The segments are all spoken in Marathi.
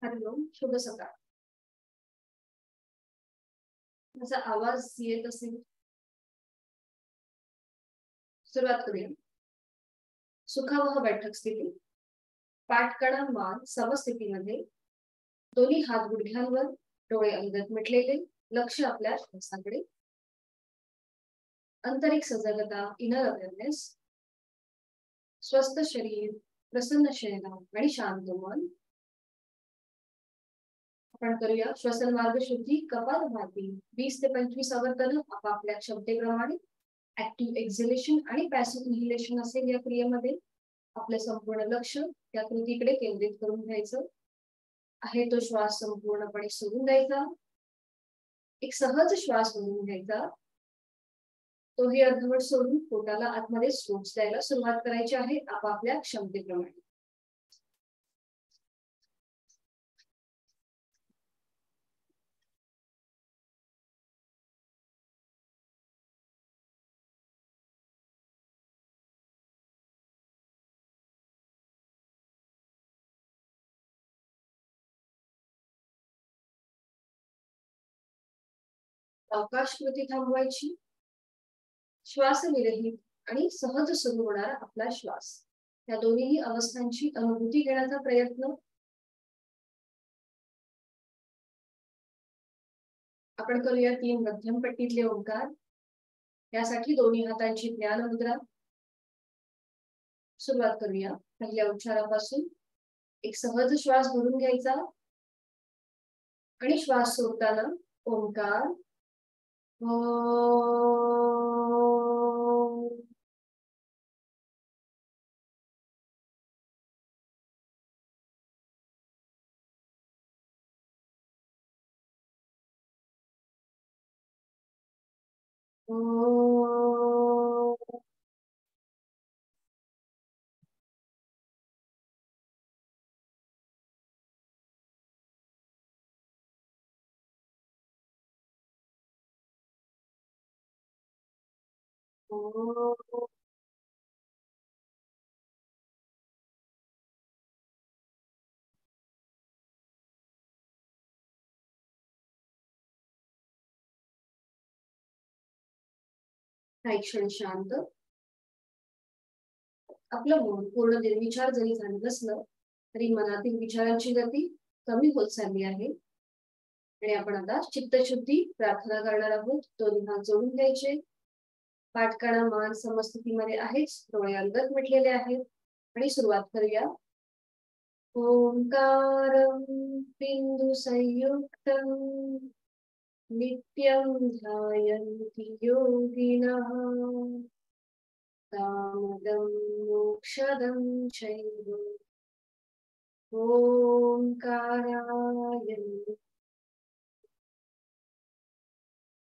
हॅलो, शुभ सकाळ. माझा आवाज येत असेल? सुरुवात करूया. सुखावह बैठक स्थिती. पाठ करा मान समस्थितीमध्ये. दोन्ही हात गुडघ्यांवर, डोळे अंगद मिटलेले, लक्ष आपल्या श्वासाकडे. आंतरिक सजगता, इनर अवेअरनेस. स्वस्थ शरीर, प्रसन्न चेहरा आणि शांत मन. आपण करूया श्वसन मार्ग शुद्धी, कपालभाती 20 ते 25 आवर्तन आपापल्या क्षमतेप्रमाणे. ऍक्टिव्ह एक्झिलेशन आणि पॅसिव्ह इन्हेलेशन असेल या क्रियेमध्ये. आपले संपूर्ण लक्ष या कृतीकडे केंद्रित करून घ्यायचं आहे. तो श्वास संपूर्णपणे सोडून द्यायचा. एक सहज श्वास म्हणून घ्यायचा. तोही अर्धवट सोडून पोटाला आतमध्ये स्ट्रोक्स द्यायला सुरुवात करायची आहे आपापल्या क्षमतेप्रमाणे. अवकाश कृती थांबवायची. श्वासविरहित आणि सहज सुरू होणारा आपला श्वास, या दोन्ही अवस्थांची अनुभूती घेण्याचा प्रयत्न. आपण करूया 3 मध्यम पट्टीतले ओंकार. यासाठी दोन्ही हातांची ज्ञान मुद्रा. सुरुवात करूया पहिल्या उच्चारापासून. एक सहज श्वास भरून घ्यायचा आणि श्वास सोडताना ओंकार काही क्षण शांत. आपलं मन पूर्ण निर्विचार जरी झालं नसलं तरी मनातील विचारांची गती कमी होत चालली आहे. आणि आपण आता चित्तशुद्धी प्रार्थना करणार आहोत. दोन्ही हात जोडून घ्यायचे. पाठ करा मान समस्थितीमध्ये आहेच, डोळे अंगद मिटलेले आहेत आणि सुरुवात करूया. ओंकारं बिंदु संयुक्तं नित्यं ध्यायन्ति योगिनः कामदं मोक्षदं चैव ओंकाराय नमः.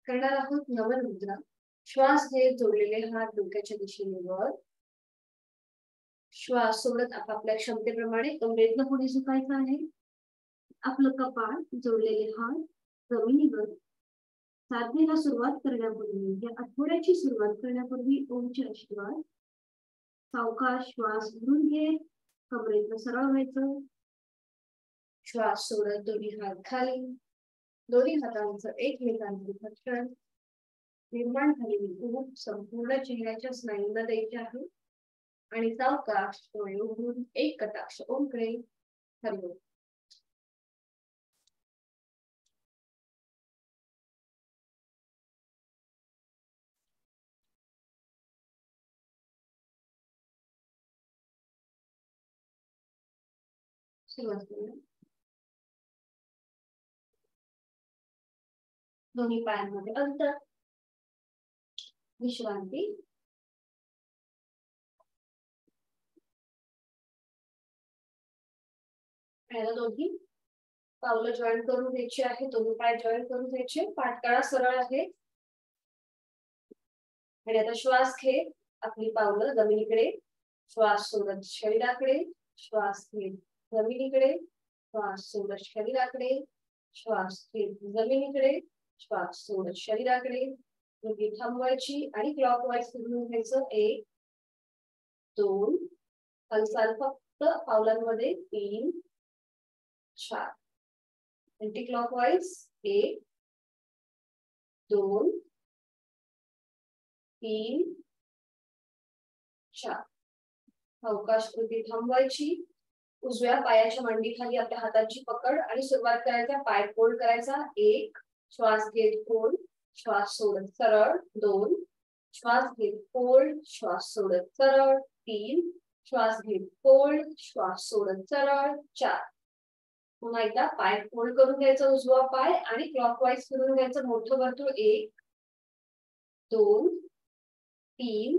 करणार आहोत नमन मुद्रा. श्वास घेत जोडलेले हात डोक्याच्या दिशेने वर. श्वास सोडत आपापल्या क्षमतेप्रमाणे कमरेतनं पुढे झुकायचं आहे. आपलं कपाळ, जोडलेले हात जमिनीवर. साधनेला सुरुवात करण्यापूर्वी, या आठवड्याची सुरुवात करण्यापूर्वी ओमचे आशीर्वाद. सावकाश श्वास भरून घे, कमरेतनं सरळ व्हायचं. श्वास सोडत दोन्ही हात खाली. दोन्ही हातांचं एकमेकांवर घर्षण. निर्माण झालेली ऊब संपूर्ण चेहऱ्याच्या स्नायूंना द्यायची आहे. आणि सावकाश डोळे उघडून एक कटाक्ष ओमकडे. हरिओम. सुरुवात करूया. दोन्ही पायांमध्ये अंतर. विश्रांती. पहिला दोन्ही पावलं जॉईन करून घ्यायची आहे. दोन्ही पाय जॉईन करून घ्यायचे. पाठकाळा सरळ आहे. आणि आता श्वास घे. आपली पावलं जमिनीकडे. श्वास सोडत शरीराकडे. श्वास घेत जमिनीकडे. श्वास सोडत शरीराकडे. श्वास घेत जमिनीकडे. श्वास सोडत शरीराकडे. दोघी थांबवायची आणि क्लॉकवाईज फिरून घ्यायचं. 1 2. हालचाल फक्त पावलांमध्ये 3 4. Anti clockwise 1 2 3 4. अवकाश कृती थांबवायची. उजव्या पायाच्या मांडीखाली आपल्या हाताची पकड आणि सुरुवात करायचा. पाय फोल्ड करायचा. 1 श्वास घेत फोल्ड, श्वास सोडत सरळ. 2 श्वास घेत फोल्ड, श्वास सोडत सरळ. 3 श्वास घेत फोल्ड, श्वास सोडत सरळ. 4. पुन्हा एकदा पाय फोल्ड करून घ्यायचा उजवा पाय आणि क्लॉकवाईज फिरून घ्यायचं मोठं वर्तुळ. 1 2 3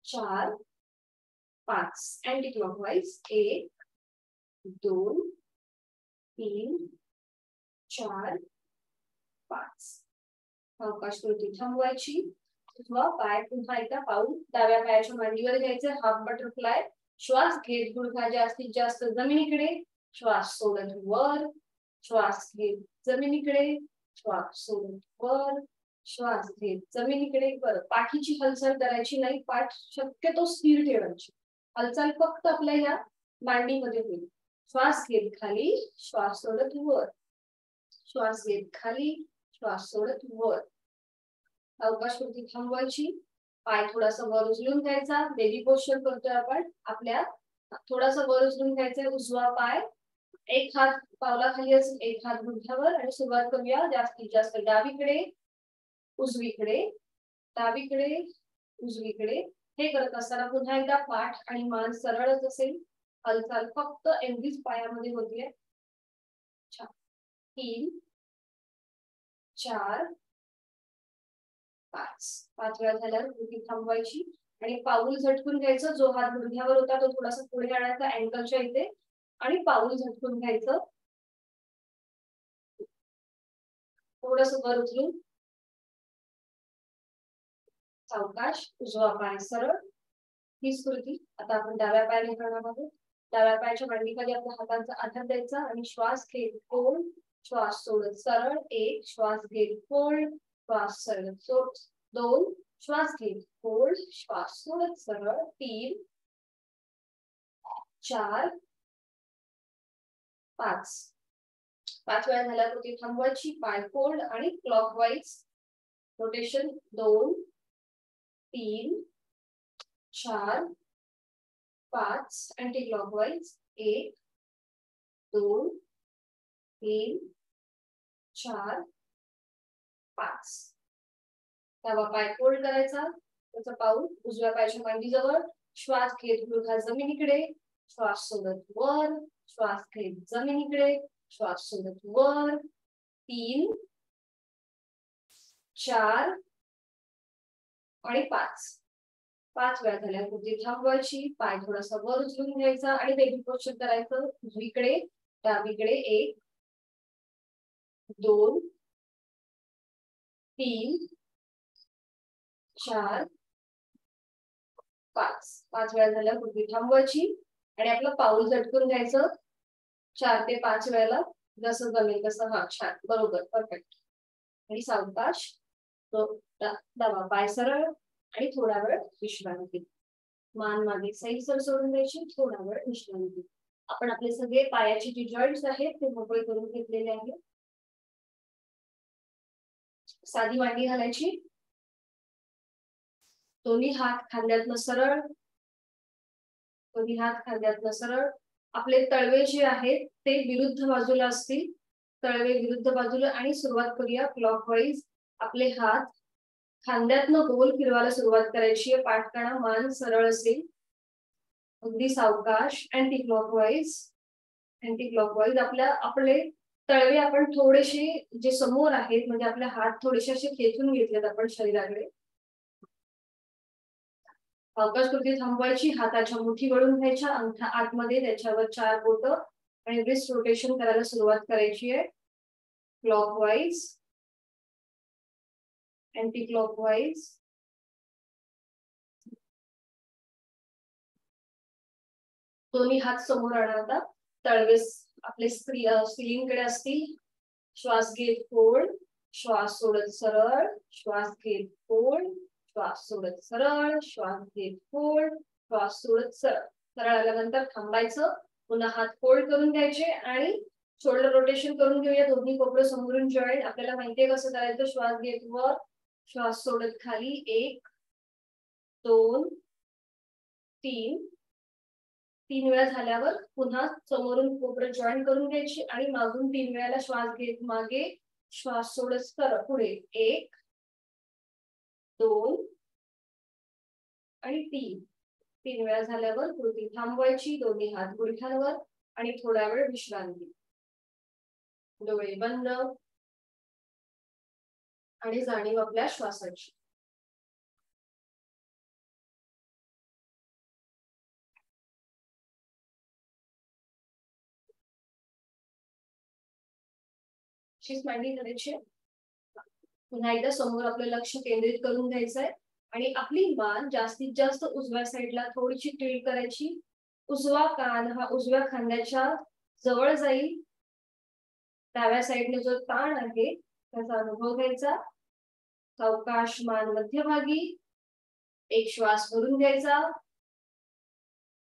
4 5. Anti clockwise 1 2 3 4 5. अवकाश कृती थांबवायची. उजवा पाय पुन्हा एकदा पाऊल डाव्या पायाच्या मांडीवर घ्यायचं. Half butterfly. श्वास घेत गुडघा जास्तीत जास्त जमिनीकडे, श्वास सोडत वर, श्वास घेत जमिनीकडे, श्वास सोडत वर, श्वास घेत जमिनीकडे. बरं, पाठीची हालचाल करायची नाही. पाठ शक्यतो स्थिर ठेवायची. हालचाल फक्त आपल्या या मांडीमध्ये होईल. श्वास घेत खाली, श्वास सोडत वर, श्वास घेत खाली, श्वास सोडत वर. अवकाश कृती थांबवायची. पाय थोडासा वर उचलून घ्यायचा. बेबी पोस्चर करतोय आपण. आपल्या थोडासा वर उचलून घ्यायचा. उजवा पाय एक हात पावलाखाली असेल, एक हात गुडघ्यावर आणि सुरुवात करूया जास्तीत जास्त डावीकडे उजवीकडे, डावीकडे उजवीकडे. हे करत असताना पुन्हा एकदा पाठ आणि मान सरळच असेल. हालचाल फक्त एवढीच पायामध्ये होतीये. 3 4 5. 5 वेळा झाल्यावर कृती थांबवायची आणि पाऊल झटकून घ्यायचं. जो हात गुडघ्यावर होता तो थोडासा पुढे आणायचा अँकलच्या इथे आणि पाऊल झटकून घ्यायचं. थोडस वर उचलून सावकाश. उजवा पाय सरळ. हीच कृती आता आपण डाव्या पायाने करणार आहोत. डाव्या पायाच्या मांडीखाली आपल्या हातांचा आधार द्यायचा आणि श्वास घेत फोल्ड, श्वास सोडत सरळ. 1 श्वास घेत फोल्ड, श्वास सरळ सोड. 2 श्वास घेत फोल्ड, श्वास सोडत सरळ. 3 4 5. 5 वेळा झाल्या कृती थांबवायची. पाय फोल्ड आणि क्लॉकवाईज रोटेशन. 2 3 4 5. Anti clockwise 1 2 3 4 5. डावा पाय फोल्ड करायचा. त्याचा पाऊल उजव्या पायाच्या मांडीजवळ. श्वास घेत गुडघा जमिनीकडे, श्वास सोडत वर, श्वास घेत जमिनीकडे, श्वास सोडत वर. 3 4 आणि 5. 5 वेळा झाल्या कृती थांबवायची. पाय थोडासा वर उचलून घ्यायचा आणि बेबी पोस्चर करायचं. उजवीकडे डावीकडे. 1 2 3 4 5. 5 वेळा झाल्या कृती थांबवायची आणि आपलं पाऊल झटकून घ्यायचं 4 ते 5 वेळेला जसं जमेल तसं. हा छान, बरोबर, परफेक्ट. आणि सावकाश डावा पाय सरळ आणि थोडा वेळ विश्रांती. मान मागे सैलसर सोडून द्यायची. थोडा वेळ विश्रांती. आपण आपले सगळे पायाचे जे जॉईंट्स आहेत ते मोकळे करून घेतलेले आहेत. साधी मांडी घालायची. दोन्ही हात खांद्यातनं सरळ, दोन्ही हात खांद्यातनं सरळ. आपले तळवे जे आहेत ते विरुद्ध बाजूला असतील. तळवे विरुद्ध बाजूला आणि सुरुवात करूया क्लॉकवाईज. आपले हात खांद्यातनं गोल फिरवायला सुरुवात करायची आहे. पाठ करा. मान सरळ असेल. अगदी सावकाश. Anti clockwise, anti clockwise. आपले तळवे आपण थोडेसे जे समोर आहेत म्हणजे आपले हात थोडेसे असे खेचून घेतलेत आपण शरीराकडे. अवकाश कृती थांबवायची. हाताच्या मुठी वळून घ्यायच्या. अंगठा आतमध्ये, त्याच्यावर 4 बोट आणि रिस्ट रोटेशन करायला सुरुवात करायची आहे. Clockwise, anti clockwise. दोन्ही हात समोर आणा. तळवे आपले स्त्रीलिंगकडे असतील. श्वास घेत फोल्ड, श्वास सोडत सरळ, श्वास घेत फोल्ड, श्वास सोडत सरळ, श्वास घेत फोल्ड, श्वास सोडत सरळ. सरळ आल्यानंतर थांबायचं. पुन्हा हात फोल्ड करून घ्यायचे आणि शोल्डर रोटेशन करून घेऊया. दोन्ही कोपरं समोरून जॉईंट. आपल्याला माहितीये कसं करायचं. श्वास घेत वर, श्वास सोडत खाली. 1 2 3. 3 वेळा झाल्यावर पुन्हा समोरून कोपरं जॉईन करून घ्यायची आणि मागून 3 वेळाला श्वास घेत मागे, श्वास सोडत पुढे. 1 2 आणि 3. 3 वेळा झाल्यावर कृती थांबवायची. दोन्ही हात गुडघ्यांवर आणि थोडा वेळ विश्रांती. डोळे बंद आणि जाणीव आपल्या श्वासाची. शीच मांडी करायची. पुन्हा एकदा समोर आपलं लक्ष केंद्रित करून घ्यायचंय आणि आपली मान जास्तीत जास्त उजव्या साईडला थोडीशी टिल्ट करायची. उजवा कान हा उजव्या खांद्याच्या जवळ जाईल. डाव्या साईडने जो ताण आहे त्याचा अनुभव घ्यायचा. सावकाश मान मध्यभागी. एक श्वास भरून घ्यायचा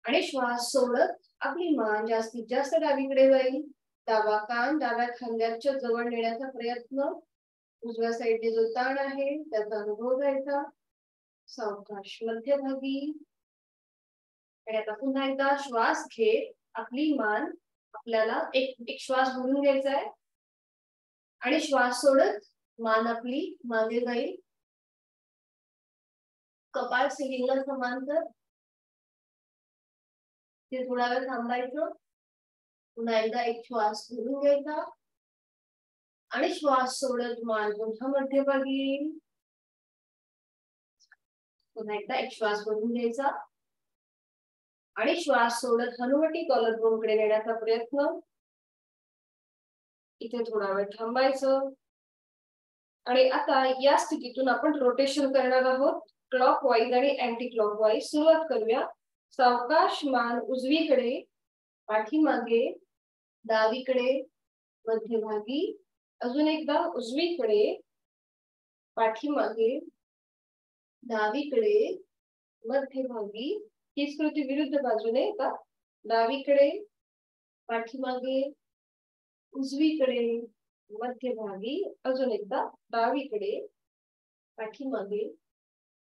आणि श्वास सोडत आपली मान जास्तीत जास्त डावीकडे जाईल. डावा कान डाव्या खांद्याच्या जवळ नेण्याचा प्रयत्न. उजव्या साईडने जो ताण आहे त्याचा अनुभव घ्यायचा. सावकाश मध्यभागी. आणि आता पुन्हा एकदा श्वास घेत आपली मान आपल्याला एक श्वास भरून घ्यायचा आहे आणि श्वास सोडत मान आपली मागे जाईल. कपाळ सिलिंगला समांतर. ते थोडा वेळ थांबायचं. पुन्हा एकदा एक श्वास भरून घ्यायचा आणि श्वास सोडत मान पुन्हा मध्यभागी. पुन्हा एकदा एक श्वास भरून घ्यायचा आणि श्वास सोडत हनुवटी कॉलरबोन कडे नेण्याचा प्रयत्न. इथे थोडा वेळ थांबायचं आणि आता या स्थितीतून आपण रोटेशन करणार आहोत. क्लॉकवाईज आणि अँटी क्लॉकवाईज. सुरुवात करूया. सावकाश मान उजवीकडे, पाठीमागे, डावीकडे, मध्यभागी. अजून एकदा उजवीकडे, पाठीमागे, डावीकडे, मध्यभागी. हीच कृती विरुद्ध बाजूने का डावीकडे, पाठीमागे, उजवीकडे, मध्यभागी. अजून एकदा डावीकडे, पाठीमागे,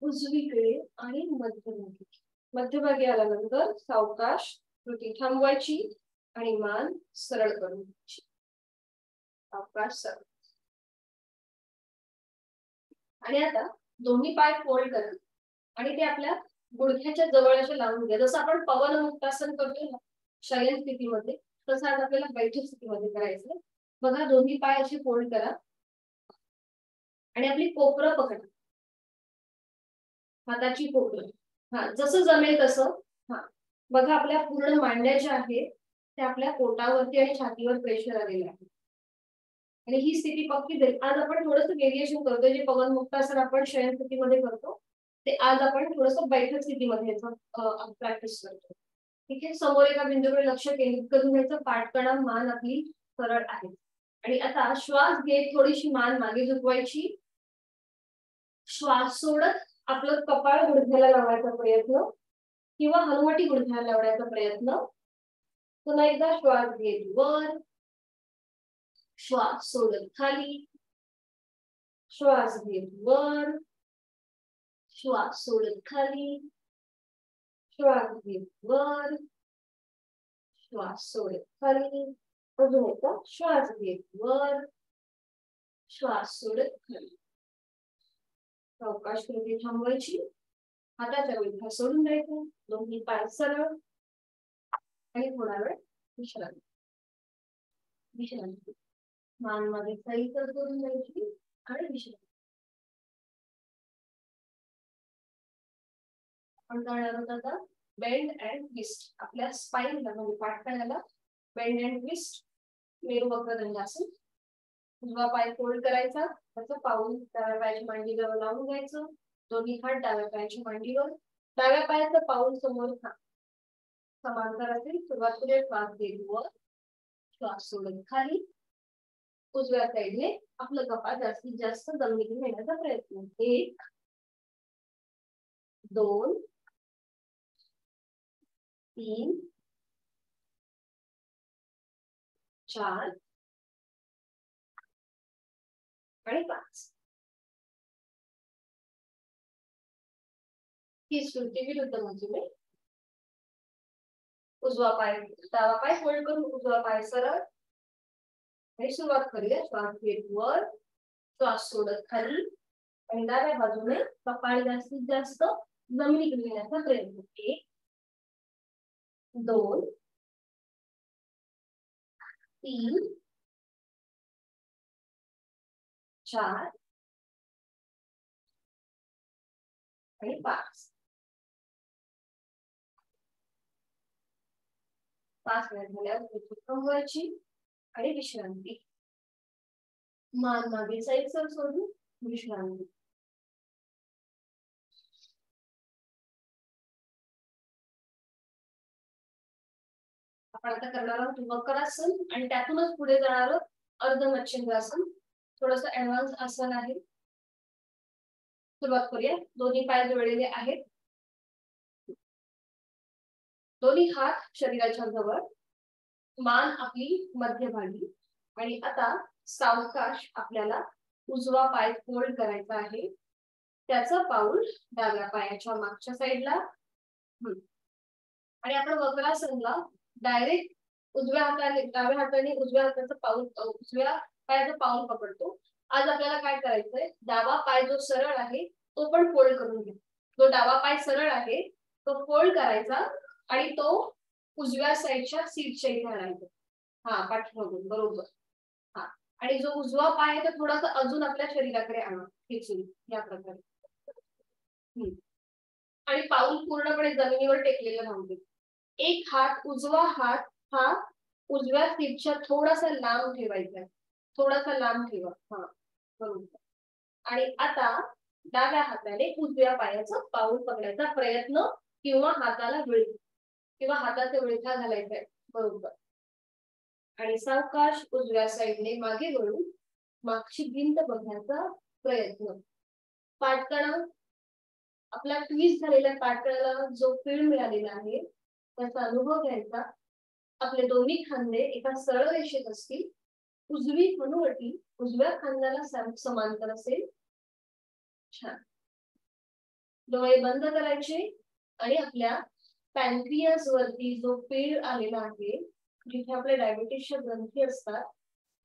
उजवीकडे आणि मध्यभागी. मध्यभागी आल्यानंतर सावकाश कृती थांबवायची आणि मान सरळ करून घ्यायची. सावकाश सरळ. आणि आता दोन्ही पाय फोल्ड करा आणि ते आपल्या गुडघ्याच्या जवळ असे लावून घ्या. जसं आपण पवन मुक्तासन करतो ना शयन स्थितीमध्ये, तसं आज आपल्याला बैठक स्थितीमध्ये करायचं. बघा दोन्ही पाय असे फोल्ड करा आणि आपली कोपरं पकडा. हाताची कोपरं. हा जसं जमेल तसं. हा बघा आपल्या पूर्ण मांड्या ज्या आहेत त्या आपल्या पोटावरती आणि छातीवर प्रेशर आलेलं आहे आणि ही स्थिती पक्की जाईल. आज आपण थोडंसं व्हेरिएशन करतो. जे पवन मुक्तासन आपण शयन स्थितीमध्ये करतो ते आज आपण थोडंसं बैठक स्थितीमध्ये प्रॅक्टिस करतो. ठीक आहे. समोर एका बिंदूकडे लक्ष केंद्रित करून घ्यायचं. पाठकणा मान आपली सरळ आहे आणि आता श्वास घेत थोडीशी मान मागे झुकवायची. श्वास सोडत आपलं कपाळ गुडघ्याला लावण्याचा प्रयत्न किंवा हनुवटी गुडघ्याला लावण्याचा प्रयत्न. पुन्हा एकदा श्वास घेत वर, श्वास सोडत खाली, श्वास घेत वर, श्वास सोडत खाली, श्वास घेत वर, श्वास सोडत खाली. अजून एकदा श्वास घेत वर, श्वास सोडत खाली. सावकाश कृती थांबवायची. हाताच्या विळखा सोडून द्यायचं. दोन्ही पाय सरळ आणि थोडा वेळ विश्रांती. विश्रांती. मान मध्ये सैल करून द्यायची आणि विश्रांती. आपण करणार आहोत आता बेंड अँड ट्विस्ट. आपल्या स्पाइनला म्हणजे पाठकण्याला बेंड अँड ट्विस्ट, मेरू वक्रदंडासन. उजवा पाय फोल्ड करायचा. त्याचं पाऊल डाव्या पायाची मांडी जवळ लावून घ्यायचं. दोन्ही हात डाव्या पायाची मांडीवर. डाव्या पायाचं पाऊल समोर समांतर असेल. सुरुवात करूया. श्वास घेत वर, श्वास सोडत खाली. उजव्या साईडने आपलं कपाळ जास्तीत जास्त जमिनीत नेण्याचा प्रयत्न. 1 2 3 4 आणि 5. ही स्मृती विरुद्ध बाजूने उजवा पाय डावा पाय फोल्ड करून उजवा पाय सरळ आणि सुरुवात करूया. श्वास घेत वर, श्वास सोडत खाली आणि डाव्या बाजूने कपाळ जास्तीत जास्त जमिनीकडे येण्याचा प्रयत्न. 1 2 3 4 आणि 5. 5 मिनिट झाल्यावर थांबवायची आणि विश्रांती. मान मागे सैलसर सोडून विश्रांती. आपण आता करणार आहोत वक्रासन आणि त्यातूनच पुढे जाणार अर्ध मच्छिंद्रासन. थोडंसं ऍडव्हान्स आसन आहे. सुरुवात करूया. दोन्ही पाय जोडलेले आहेत. दोन्ही हात शरीराच्या जवळ, मान आपली मध्यभागी आणि आता सावकाश आपल्याला उजवा पाय फोल्ड करायचा आहे. त्याचं पाऊल डाव्या पायाच्या मागच्या साईडला आणि आपण वक्रासनला डायरेक्ट उजव्या हाताने डाव्या हाताने उजव्या हाताचं पाऊल उजव्या पायाचं पाऊल पकडतो. आज आपल्याला काय करायचंय, डावा पाय जो सरळ आहे तो पण फोल्ड करून घ्या. जो डावा पाय सरळ आहे तो फोल्ड करायचा आणि तो उजव्या साईडच्या सीटच्या इथे आणायचा. हा पाठीमागून बरोबर. हा आणि जो उजवा पाय आहे तो थोडासा अजून आपल्या शरीराकडे आणा. खेचून या प्रकारे. आणि पाऊल पूर्णपणे जमिनीवर टेकलेलं राहू दे. एक हात उजवा हात हा उजव्या सीटच्या थोडासा लांब ठेवायचा. थोडासा लांब ठेवा. हा बरोबर. आणि आता डाव्या हाताने उजव्या पायाचं पाऊल पकडायचा प्रयत्न किंवा हाताला विळखा किंवा हाताचा विळखा घालायचा आहे. बरोबर. आणि सावकाश उजव्या साईडने मागे वळून मागची भिंत बघण्याचा प्रयत्न. पाठकणा आपला ट्विस्ट झालेल्या पाठकणाला जो फील मिळालेला आहे त्याचा अनुभव घ्यायचा. आपले दोन्ही खांदे एका सरळ रेषेत असतील. उजवी हनुवटी उजव्या खांद्याला समांतर असेल. छान. डोळे बंद करायचे आणि आपल्या पॅनक्रियास वरती जो पीळ आलेला आहे, जिथे आपल्या डायबिटीसच्या ग्रंथी असतात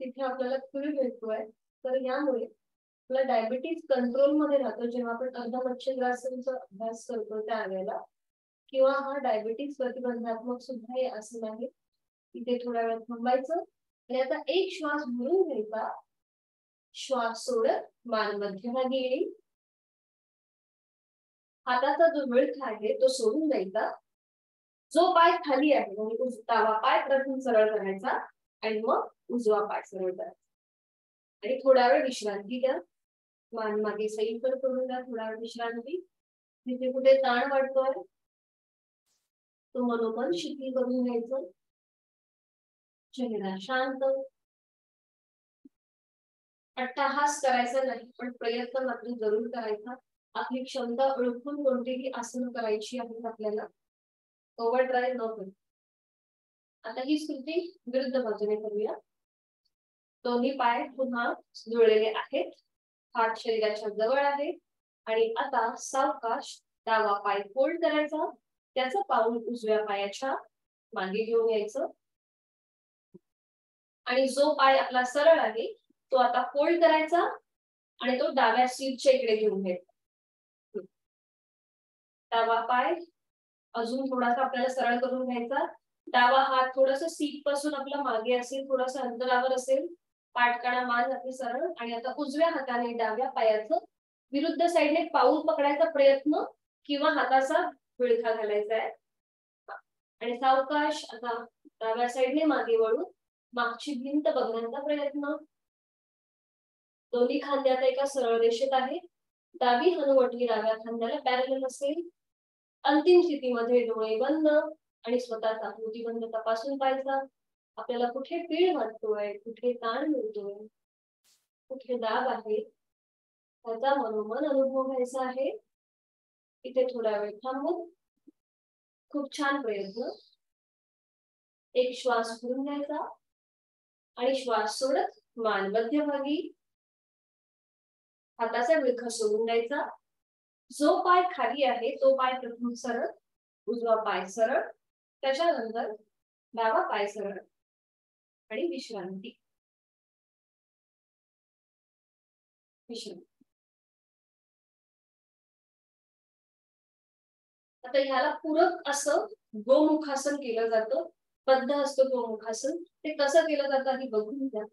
तिथे आपल्याला पीळ मिळतोय. तर यामुळे आपला डायबिटीस कंट्रोल मध्ये राहतो. जेव्हा आपण अर्ध मच्छिंद्रासनचा अभ्यास करतो त्यावेळेला, किंवा हा डायबिटीस प्रतिबंधात्मक सुद्धा हे आसन आहे. इथे थोड्या वेळ थांबायचं आणि आता एक श्वास भरून घ्यायचा. श्वास सोडत मान मध्यभागी येईल. हाताचा जो विळखा आहे तो सोडून द्यायचा. जो पाय खाली आहे म्हणजे डावा पाय प्रथम सरळ करायचा आणि मग उजवा पाय सरळ करायचा आणि थोडा वेळ विश्रांती द्या. मान मागे सैलसर करून द्या. थोडा वेळ विश्रांती. तिथे कुठे ताण वाटतोय तो मनोमन शिथिल करून घ्यायचं. चेहरा शांत. अट्टहास करायचा नाही पण प्रयत्न मात्र जरूर करायचा. आपली क्षमता ओळखून कोणतीही आसन करायची आहेत आपल्याला. ओव्हर ड्राईव्ह न करू. आता ही स्थिती विरुद्ध बाजूने करूया. दोन्ही पाय पुन्हा जुळलेले आहेत. हात शरीराच्या जवळ आहे आणि आता सावकाश डावा पाय फोल्ड करायचा. त्याचं पाऊल उजव्या पायाच्या मागे घेऊन यायचं आणि जो पाय आपला सरळ आहे तो आता फोल्ड करायचा आणि तो डाव्या सीटच्या इकडे घेऊन घ्यायचा. डावा पाय अजून थोडासा आपल्याला सरळ करून घ्यायचा. डावा हात थोडासा सीट पासून आपला मागे असेल, थोडासा अंतरावर असेल. पाठकाणा मान आपली सरळ आणि आता उजव्या हाताने डाव्या पायाचं विरुद्ध साईडने पाऊल पकडायचा प्रयत्न किंवा हाताचा विळखा घालायचा आहे. आणि सावकाश आता डाव्या साईडने मागे वळून मागची भिंत बघण्याचा प्रयत्न. दोन्ही खांदे आता एका सरळ रेषेत आहे. डावी हनुवटी डाव्या खांद्याला पॅरलल असेल. अंतिम स्थितीमध्ये डोळे बंद आणि स्वतःचा मोतीबंद तपासून पाहायचा. आपल्याला कुठे पीळ वाटतोय, कुठे ताण मिळतोय, कुठे दाब आहे त्याचा मनोमन अनुभव घ्यायचा आहे. इथे थोडा वेळ थांबून खूप छान प्रयत्न. एक श्वास घेऊन घ्यायचा आणि श्वास सोडत मान मध्यभागी, हाताचा विळखा सोडून द्यायचा. जो पाय खाली आहे तो पाय प्रथम सरळ, उजवा पाय सरळ, त्याच्यानंतर डावा पाय सरळ आणि विश्रांती. आता ह्याला पूरक असं गोमुखासन केलं जातं. बद्ध असतं गोमुखासन. ते कसं केलं जातं आधी बघून घ्या.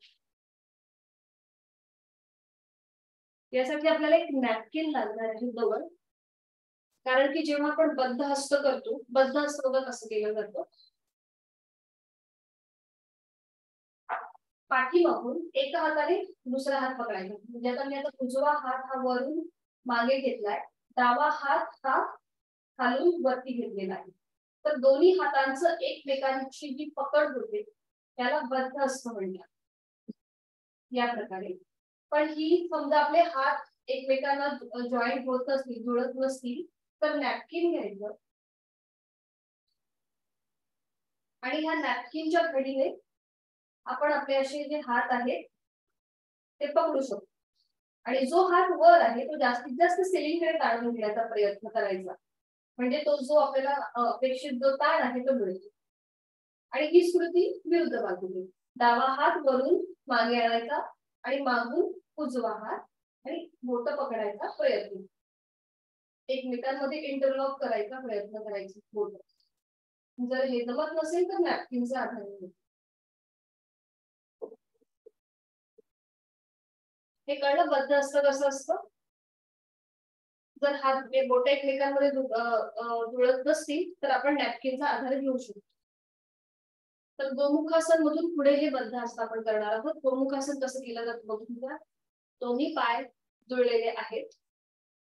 यासाठी आपल्याला एक नॅपकिन लागणार आहे जवळ, कारण की जेव्हा आपण बद्ध हस्त करतो, बद्ध हस्त बघा कसं केलं जातं. पाठीमागून एका हाताने दुसरा हात पकडायचा. म्हणजे आता मी आता उजवा हात हा वरून मागे घेतलाय, डावा हात हा खालून वरती घेतलेला आहे. तर दोन्ही हातांचं एकमेकांची जी पकड होते त्याला बद्ध हस्त म्हणतात. या प्रकारे. पण ही समजा आपले हात एकमेकांना जॉईंट होत असतील, जुळत नसतील, तर नॅपकिन घ्यायचं आणि ह्या नॅपकिनच्या घडीने आपण आपले असे जे हात आहेत ते पकडू शकतो. आणि जो हात वर आहे तो जास्तीत जास्त सिलिंगकडे ताणून घेण्याचा प्रयत्न करायचा. म्हणजे तो जो आपल्याला अपेक्षित जो ताण आहे तो मिळतो. आणि ही स्मृती विरुद्ध बाजूने. डावा हात वरून मागे आणायचा आणि मागून उजवा हात आणि बोट पकडायचा प्रयत्न. एकमेकांमध्ये इंटरलॉक करायचा प्रयत्न करायचा बोट. जर हे जमत नसेल तर नॅपकिनचा आधार घ्यायचा. हे कळलं बद्ध असतं कसं असतं. जर हात बोट एकमेकांमध्ये जुळत नसतील तर आपण नॅपकिनचा आधार घेऊ शकतो. तर गोमुखासन मधून पुढे हे बद्ध हस्त आपण करणार आहोत. गोमुखासन कसं केलं जातं बघून घ्या. दोन्ही पाय जुळलेले आहेत,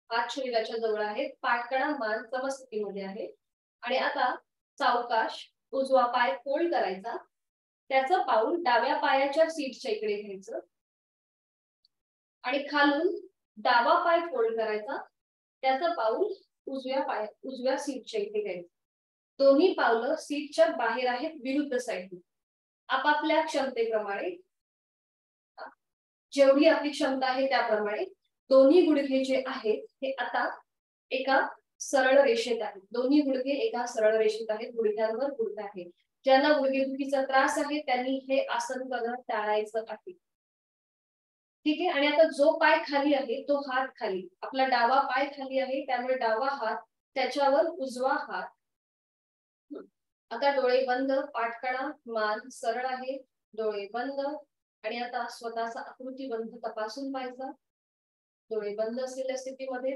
हात शरीराच्या जवळ आहेत, पाठकडा मान समस्थितीमध्ये आहे. आणि आता सावकाश उजवा पाय फोल्ड करायचा, त्याचं पाऊल डाव्या पायाच्या सीटच्या इकडे घ्यायचं आणि खालून डावा पाय फोल्ड करायचा, त्याचं पाऊल उजव्या सीटच्या इथे घ्यायचं. दोन्ही पावलं सीटच्या बाहेर आहेत, विरुद्ध साईडने. आपापल्या क्षमतेप्रमाणे, जेवढी आपली क्षमता आहे त्याप्रमाणे दोन्ही गुडघे जे आहेत हे आता एका सरळ रेषेत आहेत. दोन्ही गुडघे एका सरळ रेषेत आहेत, गुडघ्यांवर गुडघे आहेत. ज्यांना गुडघेदुखीचा त्रास आहे त्यांनी हे आसन करणं टाळायचं आहे. ठीक आहे. आणि आता जो पाय खाली आहे तो हात खाली, आपला डावा पाय खाली आहे त्यामुळे डावा हात त्याच्यावर उजवा हात. आता डोळे बंद, पाठकडा मान सरळ आहे, डोळे बंद. आणि आता स्वतःचा आकृतीबंध तपासून पाहायचा. डोळे बंद असलेल्या स्थितीमध्ये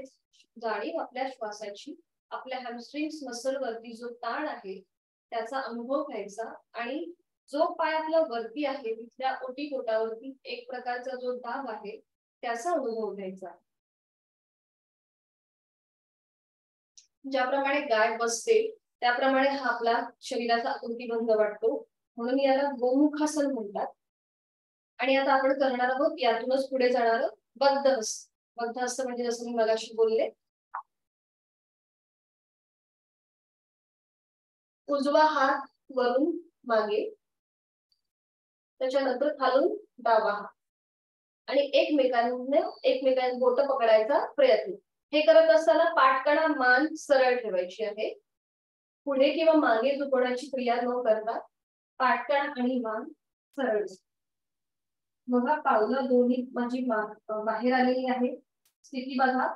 जाणीव आपल्या श्वासाची, आपल्या हॅमस्ट्रिंग्स मसल वरती जो ताण आहे त्याचा अनुभव घ्यायचा. आणि जो पाय आपला वरती आहे तिथल्या ओटीपोटावरती एक प्रकारचा जो दाब आहे त्याचा अनुभव घ्यायचा. ज्याप्रमाणे गाय बसते त्याप्रमाणे हा आपला शरीराचा आकृतीबंध वाटतो, म्हणून याला गोमुखासन म्हणतात. आणि आता आपण करणार आहोत यातूनच पुढे जाणार बद्ध हस्त. बद्ध हस्त म्हणजे जसं मी मगाशी बोलले, उजवा हात वरून मागे, त्याच्यानंतर खालून डावा हात आणि एकमेकांना बोट पकडायचा प्रयत्न. हे करत असताना पाठकडा मान सरळ ठेवायची आहे. पुढे किंवा मागे झुकवण्याची क्रिया न करता पाठकडा आणि मान सरळ. बघा पावलं दोन्ही माझी बाहेर आलेली आहे. स्थिती बघा,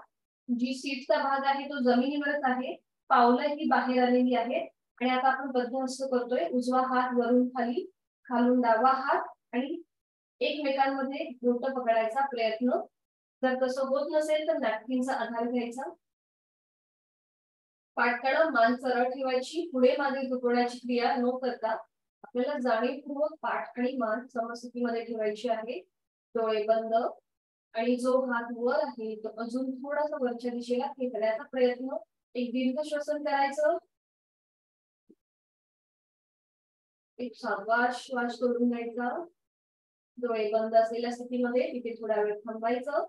जी सीटचा भाग आहे तो जमिनीवरच आहे, पावलं ही बाहेर आलेली आहेत. आणि आता आपण बद्ध हस्त करतोय. उजवा हात वरून खाली, खालून डावा हात आणि एकमेकांमध्ये बोट पकडायचा प्रयत्न. जर तसं होत नसेल तर नॅपकिनचा आधार घ्यायचा. पाठकडा मान सरळ ठेवायची, पुढे मागे झुकवण्याची क्रिया न करता आपल्याला जाणीवपूर्वक पाठ आणि मान समस्थितीमध्ये ठेवायची आहे. डोळे बंद आणि जो हात वर आहे तो अजून थोडासा वरच्या दिशेला खेचण्याचा प्रयत्न. एक दीर्घ श्वसन करायचं, एक सावकाश श्वास सोडून घ्यायचा. डोळे बंद असलेल्या स्थितीमध्ये तिथे थोडा वेळ थांबायचं.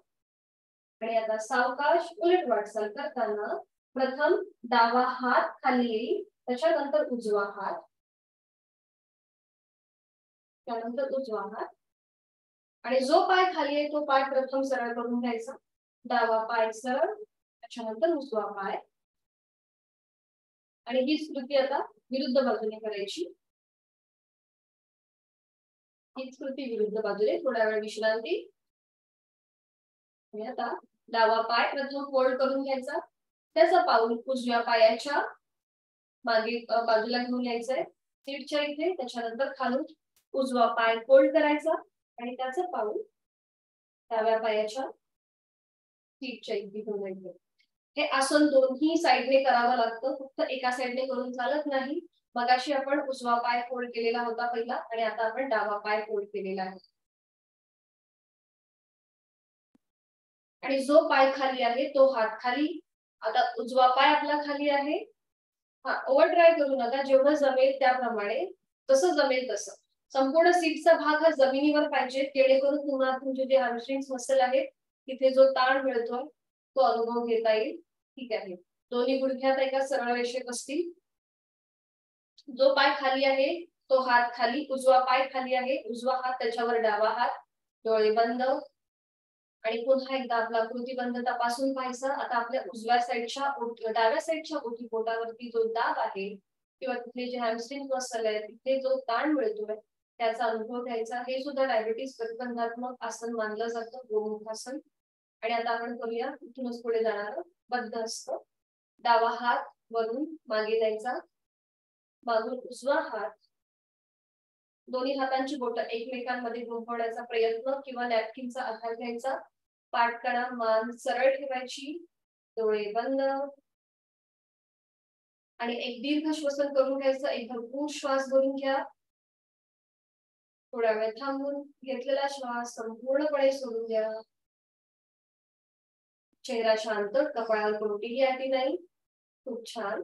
आणि आता सावकाश उलट वाटचाल करताना प्रथम डावा हात खाली येईल, त्याच्यानंतर उजवा हात. त्यानंतर उजवा हात आणि जो पाय खाली आहे तो पाय प्रथम सरळ करून घ्यायचा, डावा पाय सरळ, त्याच्यानंतर उजवा पाय. आणि हीच कृती आता विरुद्ध बाजूने करायची. हीच कृती विरुद्ध बाजूने, थोडा वेळ विश्रांती. आणि आता डावा पाय प्रथम फोल्ड करून घ्यायचा, त्याचा पाऊल उजव्या पायाच्या मागे बाजूला घेऊन यायचंय सीटच्या इथे. त्याच्यानंतर खालून उजवा पाय फोल्ड करायचा आणि त्याचं पाऊल डाव्या पायाच्या सीटच्या इथे घेऊन यायचं. हे आसन दोन्ही साईडने करावं लागतं, फक्त एका साईडने करून चालत नाही. मगाशी आपण उजवा पाय फोल्ड केलेला होता पहिला आणि आता आपण डावा पाय फोल्ड केलेला आहे. आणि जो पाय खाली आहे तो हात खाली. आता उजवा पाय आपला खाली आहे. हा, ओव्हर ट्राय करू नका, जेवढं जमेल त्याप्रमाणे, जसं जमेल तसं. संपूर्ण सीटचा भाग हा जमिनीवर पाहिजे, जेणेकरून तुम्हाला तुमचे जे हॅमस्ट्रिंग्स मसल आहेत तिथे जो ताण मिळतोय तो अनुभव घेता येईल. ठीक आहे, दोन्ही गुडघ्यात एका सरळ रेषेत असतील. जो पाय खाली आहे तो हात खाली, उजवा पाय खाली आहे, उजवा हात त्याच्यावर डावा हात, डोळे बंद. आणि पुन्हा एकदा आपला कृतीबंध तपासून पाहायचा. आता आपल्या उजव्या साईडच्या डाव्या साईडच्या ओठीपोटावरती जो दाब आहे किंवा तिथले जे हॅमस्ट्रिंग मसल आहे तिथे जो ताण मिळतोय त्याचा अनुभव घ्यायचा. हे सुद्धा डायबिटीस प्रतिबंधात्मक आसन मानलं जातं, गोमुखासन. आणि आता आपण करूया इथूनच पुढे जाणार बद्ध हस्त. डावा हात वरून मागे द्यायचा, मागून उजवा हात, दोन्ही हातांची बोटं एकमेकांमध्ये गुंफवण्याचा प्रयत्न किंवा नॅपकिनचा आधार घ्यायचा. पाठकणा मान सरळ ठेवायची, डोळे बंद. आणि एक दीर्घ श्वसन करून घ्यायचं. एक भरपूर श्वास भरून घ्या, थोडा वेळ थांबून घेतलेला श्वास संपूर्णपणे सोडून द्या. चेहरा शांत, कपाळावर कोणतीही आटी नाही. खूप छान.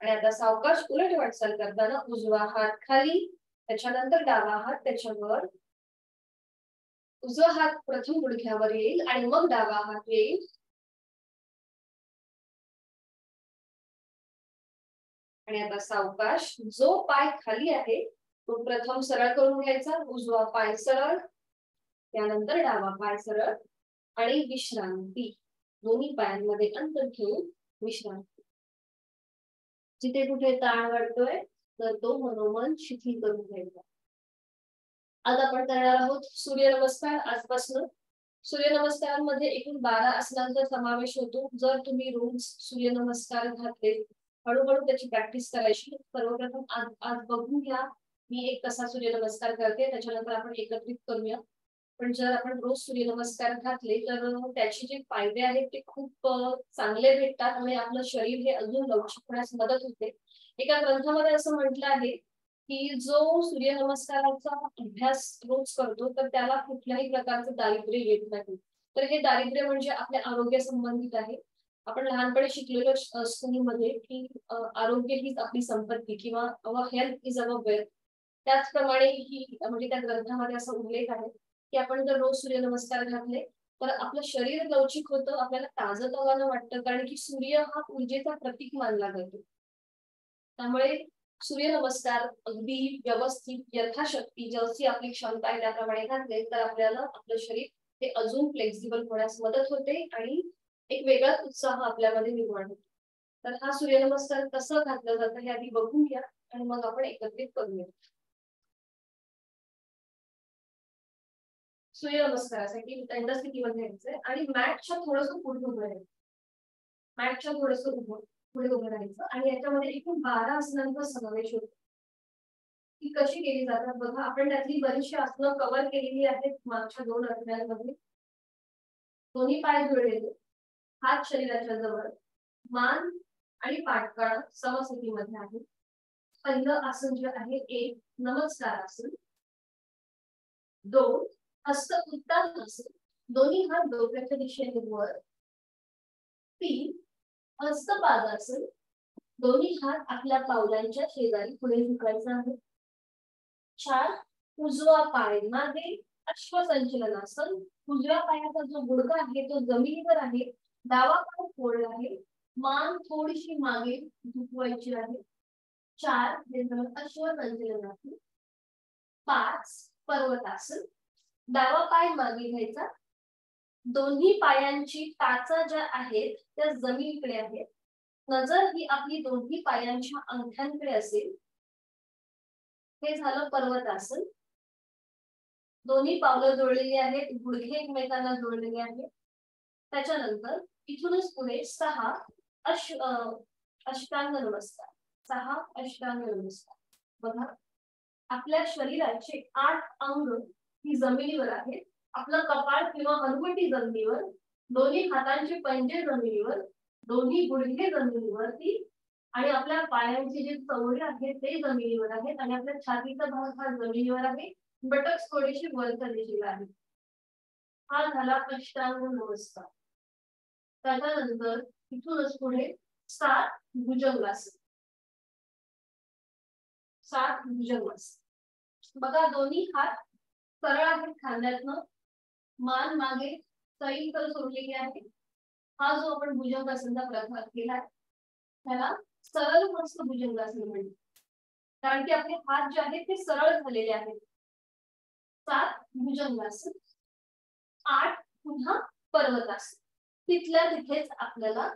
आणि आता सावकाश उलट वाटचाल करताना उजवा हात खाली, त्याच्यानंतर डावा हात त्याच्यावर. उजवा हात प्रथम गुडघ्यावर येईल आणि मग डावा हात येईल. आणि आता सावकाश जो पाय खाली आहे तो प्रथम सरळ करून घ्यायचा, उजवा पाय सरळ, त्यानंतर डावा पाय सरळ. आणि विश्रांती, दोन्ही पायांमध्ये अंतर ठेवून विश्रांती. जिथे कुठे ताण वाटतोय तर तो मनोमन शिथिल करून घ्यायचा. आज आपण करणार आहोत सूर्यनमस्कार. आजपासून सूर्यनमस्कारांमध्ये एकूण 12 आसनांचा समावेश होतो. जर तुम्ही रोज सूर्यनमस्कार घातले, हळूहळू त्याची प्रॅक्टिस करायची. सर्वप्रथम आज बघून घ्या मी एक कसा सूर्यनमस्कार करते, त्याच्यानंतर आपण एकत्रित करूया. पण जर आपण रोज सूर्यनमस्कार घातले तर त्याचे जे फायदे आहेत ते खूप चांगले भेटतात आणि आपलं शरीर हे अजून लवचिक होण्यास मदत होते. एका ग्रंथामध्ये असं म्हटलं आहे की जो सूर्यनमस्काराचा अभ्यास रोज करतो तर त्याला कुठल्याही प्रकारचं दारिद्र्य येत नाही. तर हे दारिद्र्य म्हणजे आपल्या आरोग्य संबंधित आहे. आपण लहानपणी शिकलेलो स्कूलमध्ये की आरोग्य हीच आपली संपत्ती किंवा our health is our wealth. त्याचप्रमाणे ही म्हणजे त्या ग्रंथामध्ये असा उल्लेख आहे की आपण जर रोज सूर्यनमस्कार घातले तर आपलं शरीर लवचिक होतं, आपल्याला ताजंतवानं वाटतं, कारण की सूर्य हा ऊर्जेचा प्रतीक मानला जातो. त्यामुळे सूर्यनमस्कार अगदी व्यवस्थित यथाशक्ती जशी आपली क्षमता आहे त्याप्रमाणे घातले तर आपल्याला आपलं शरीर हे अजून फ्लेक्झिबल होण्यास मदत होते आणि एक वेगळाच उत्साह आपल्यामध्ये निर्माण होतो. तर हा सूर्यनमस्कार कसं घातलं जातं हे आधी बघून घ्या आणि मग आपण एकत्रित करूया. सूर्यनमस्कारासाठी दंड स्थितीमध्ये यायचंय आणि मॅटच्या थोडंसं पुढे उभं राहायचं. मॅटच्या थोडंसं पुढे उभं राहायचं आणि याच्यामध्ये एकूण 12 आसनांचा समावेश होतो. ती कशी केली जातात बघा. आपण त्यातली बरीचशी आसनं कव्हर केलेली आहेत मागच्या 2 आठवड्यांमध्ये. दोन्ही पाय जुळलेले, हात शरीराच्या जवळ, मान आणि पाठकळा समस्थितीमध्ये आहे. पहिलं आसन जे आहे एक नमस्कार आसन. 2 हस्त उत्तानासन, दोन्ही हात डोक्याच्या दिशेने वर. 3 हस्तपादासन, दोन्ही हात आपल्या पावलांच्या शेजारी पुढे झुकायचा आहे. 4 उजवा पाय मागे अश्वसंचलनासन. उजव्या पायाचा जो गुडघा आहे तो जमिनीवर आहे, डावा पाय फोल्ड आहे, मान थोडीशी मागे झुकवायची आहे. 4 हे झालं अश्वसंचलनासन. 5 पर्वतासन. डावा पाय मागे घ्यायचा, दोन्ही पायांची टाचा ज्या आहेत त्या जमिनीकडे आहेत, नजर ही आपली दोन्ही पायांच्या अंगठ्यांकडे असेल. हे झालं पर्वतासन. दोन्ही पावलं जोडलेली आहेत, गुडघे एकमेकांना जोडलेले आहेत. त्याच्यानंतर इथूनच पुढे 6 अष्टांग नमस्कार. 6 अष्टांग नमस्कार. बघा, आपल्या शरीराचे 8 अंग ही जमिनीवर आहेत. आपलं कपाळ किंवा हनुवटी जमिनीवर, दोन्ही हातांचे पंजे जमिनीवर, दोन्ही गुडघे जमिनीवरती, आणि आपल्या पायांचे जे चवळे आहेत ते जमिनीवर आहेत, आणि आपल्या छातीचा भाग हा जमिनीवर आहे. बटक्स थोडीशी वरच्या दिशेला आहे. हा झाला अष्टांग नमस्कार. त्याच्यानंतर इथूनच पुढे 7 भुजंगासन. 7 भुजंगासन. बघा, दोन्ही हात सरळ आहेत खांद्यातनं, मान मागे सैल सोडलेली आहे. हा जो आपण भुजंगासनचा प्रकार केला त्याला सरळ मस्त भुजंगासन म्हणतात, कारण की आपले हात जे आहेत ते सरळ झालेले आहेत. 7 भुजंगासन. 8 पुन्हा पर्वतासन. तिथल्या तिथेच आपल्याला